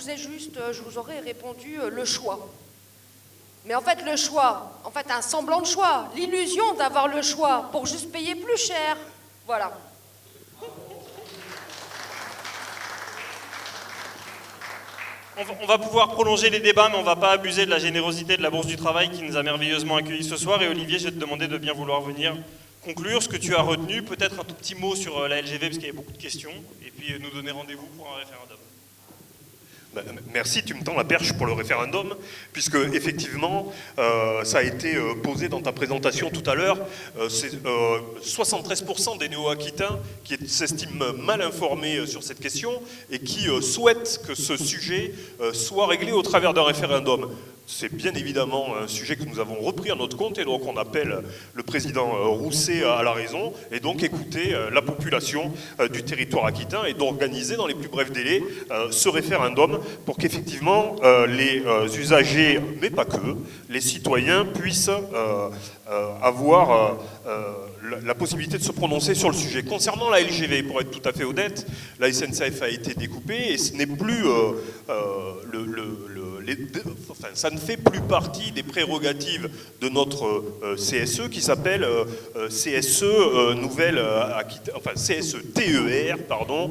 vous aurais répondu le choix. Mais en fait, le choix, un semblant de choix, l'illusion d'avoir le choix pour juste payer plus cher. Voilà. On va pouvoir prolonger les débats, mais on ne va pas abuser de la générosité de la Bourse du Travail qui nous a merveilleusement accueillis ce soir. Et Olivier, je vais te demander de bien vouloir venir conclure ce que tu as retenu. Peut-être un tout petit mot sur la LGV, parce qu'il y avait beaucoup de questions. Et puis nous donner rendez-vous pour un référendum. Merci, tu me tends la perche pour le référendum, puisque effectivement, ça a été posé dans ta présentation tout à l'heure, c'est 73% des néo-aquitains qui s'estiment mal informés sur cette question et qui souhaitent que ce sujet soit réglé au travers d'un référendum. C'est bien évidemment un sujet que nous avons repris à notre compte et donc on appelle le président Rousset à la raison et donc écouter la population du territoire aquitain et d'organiser dans les plus brefs délais ce référendum pour qu'effectivement les usagers, mais pas que, les citoyens puissent avoir la possibilité de se prononcer sur le sujet. Concernant la LGV, pour être tout à fait honnête, la SNCF a été découpée et ce n'est plus ça ne fait plus partie des prérogatives de notre CSE qui s'appelle CSE Nouvelle-Aquitaine, enfin CSE TER, pardon,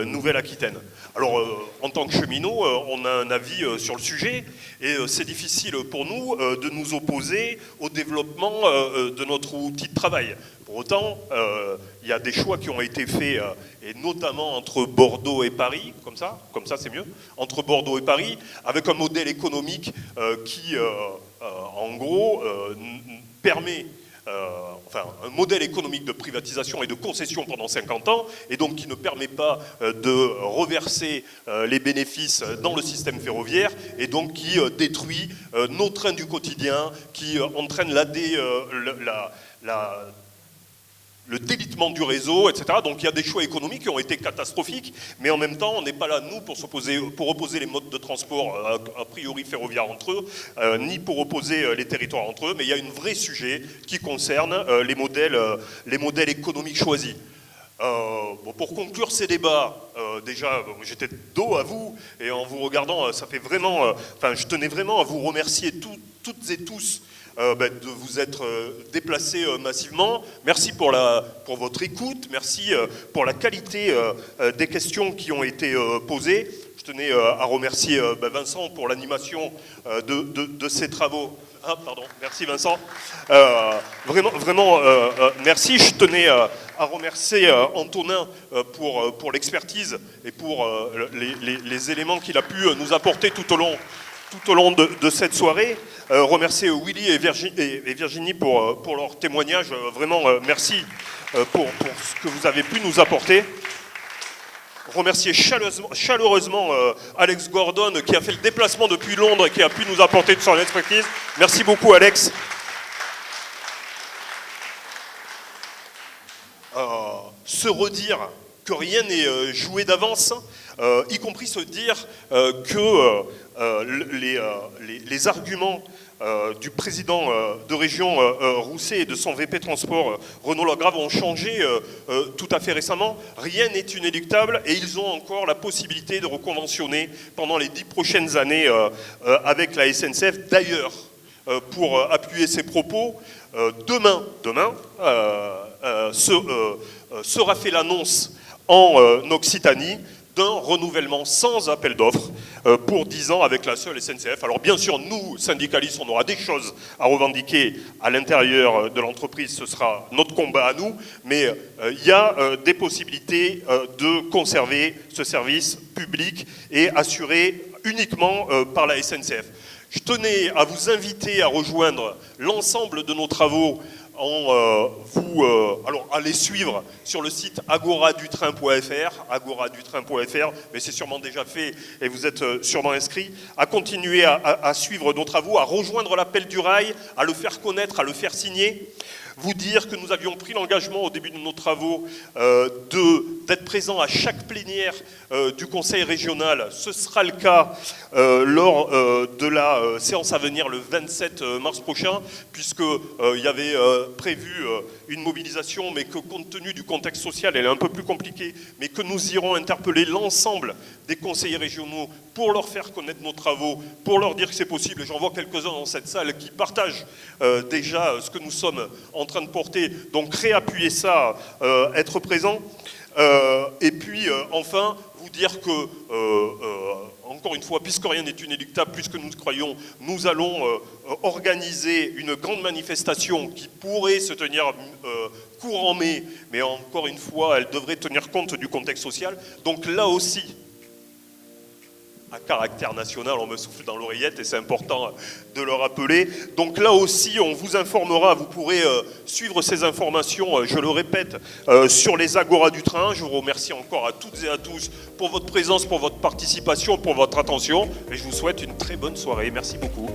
Nouvelle-Aquitaine. Alors, en tant que cheminot, on a un avis sur le sujet et c'est difficile pour nous de nous opposer au développement de notre outil de travail. Pour autant, il y a des choix qui ont été faits, et notamment entre Bordeaux et Paris, comme ça c'est mieux, entre Bordeaux et Paris, avec un modèle économique qui, en gros, permet un modèle économique de privatisation et de concession pendant 50 ans, et donc qui ne permet pas de reverser les bénéfices dans le système ferroviaire, et donc qui détruit nos trains du quotidien, qui entraîne le délitement du réseau, etc. Donc il y a des choix économiques qui ont été catastrophiques, mais en même temps, on n'est pas là, nous, pour opposer les modes de transport a priori ferroviaires entre eux, ni pour opposer les territoires entre eux, mais il y a un vrai sujet qui concerne les modèles économiques choisis. Pour conclure ces débats, déjà, j'étais de dos à vous, et en vous regardant, ça fait vraiment... je tenais vraiment à vous remercier toutes et tous de vous être déplacés massivement. Merci pour votre écoute, merci pour la qualité des questions qui ont été posées. Je tenais à remercier Vincent pour l'animation de ces travaux. Ah, pardon, merci Vincent. Vraiment, merci. Je tenais à remercier Antonin pour l'expertise et pour les éléments qu'il a pu nous apporter tout au long de cette soirée. Remercier Willy et Virginie pour leur témoignage. Vraiment, merci pour ce que vous avez pu nous apporter. Remercier chaleureusement Alex Gordon qui a fait le déplacement depuis Londres et qui a pu nous apporter de son expertise. Merci beaucoup Alex. Se redire que rien n'est joué d'avance, y compris se dire que les arguments du président de région Rousset et de son VP Transport Renaud Lagrave ont changé tout à fait récemment. Rien n'est inéluctable et ils ont encore la possibilité de reconventionner pendant les 10 prochaines années avec la SNCF. D'ailleurs, pour appuyer ces propos, demain sera fait l'annonce en Occitanie d'un renouvellement sans appel d'offres pour 10 ans avec la seule SNCF. Alors bien sûr, nous, syndicalistes, on aura des choses à revendiquer à l'intérieur de l'entreprise, ce sera notre combat à nous, mais il y a des possibilités de conserver ce service public et assuré uniquement par la SNCF. Je tenais à vous inviter à rejoindre l'ensemble de nos travaux alors allez suivre sur le site agoradutrain.fr, mais c'est sûrement déjà fait et vous êtes sûrement inscrits, à continuer à suivre nos travaux, à rejoindre l'appel du rail, à le faire connaître, à le faire signer. Vous dire que nous avions pris l'engagement au début de nos travaux d'être présents à chaque plénière du Conseil régional. Ce sera le cas lors de la séance à venir le 27 mars prochain, puisqu'il y avait prévu une mobilisation, mais que compte tenu du contexte social, elle est un peu plus compliquée, mais que nous irons interpeller l'ensemble des conseillers régionaux pour leur faire connaître nos travaux, pour leur dire que c'est possible. Et j'en vois quelques-uns dans cette salle qui partagent déjà ce que nous sommes en train de porter. Donc réappuyer ça, être présent. Et puis enfin, vous dire que, encore une fois, puisque rien n'est inéluctable, puisque nous croyons, nous allons organiser une grande manifestation qui pourrait se tenir courant mai, mais encore une fois, elle devrait tenir compte du contexte social. Donc là aussi, à caractère national, on me souffle dans l'oreillette et c'est important de le rappeler. Donc là aussi, on vous informera, vous pourrez suivre ces informations, je le répète, sur les Agoras du train. Je vous remercie encore à toutes et à tous pour votre présence, pour votre participation, pour votre attention et je vous souhaite une très bonne soirée. Merci beaucoup.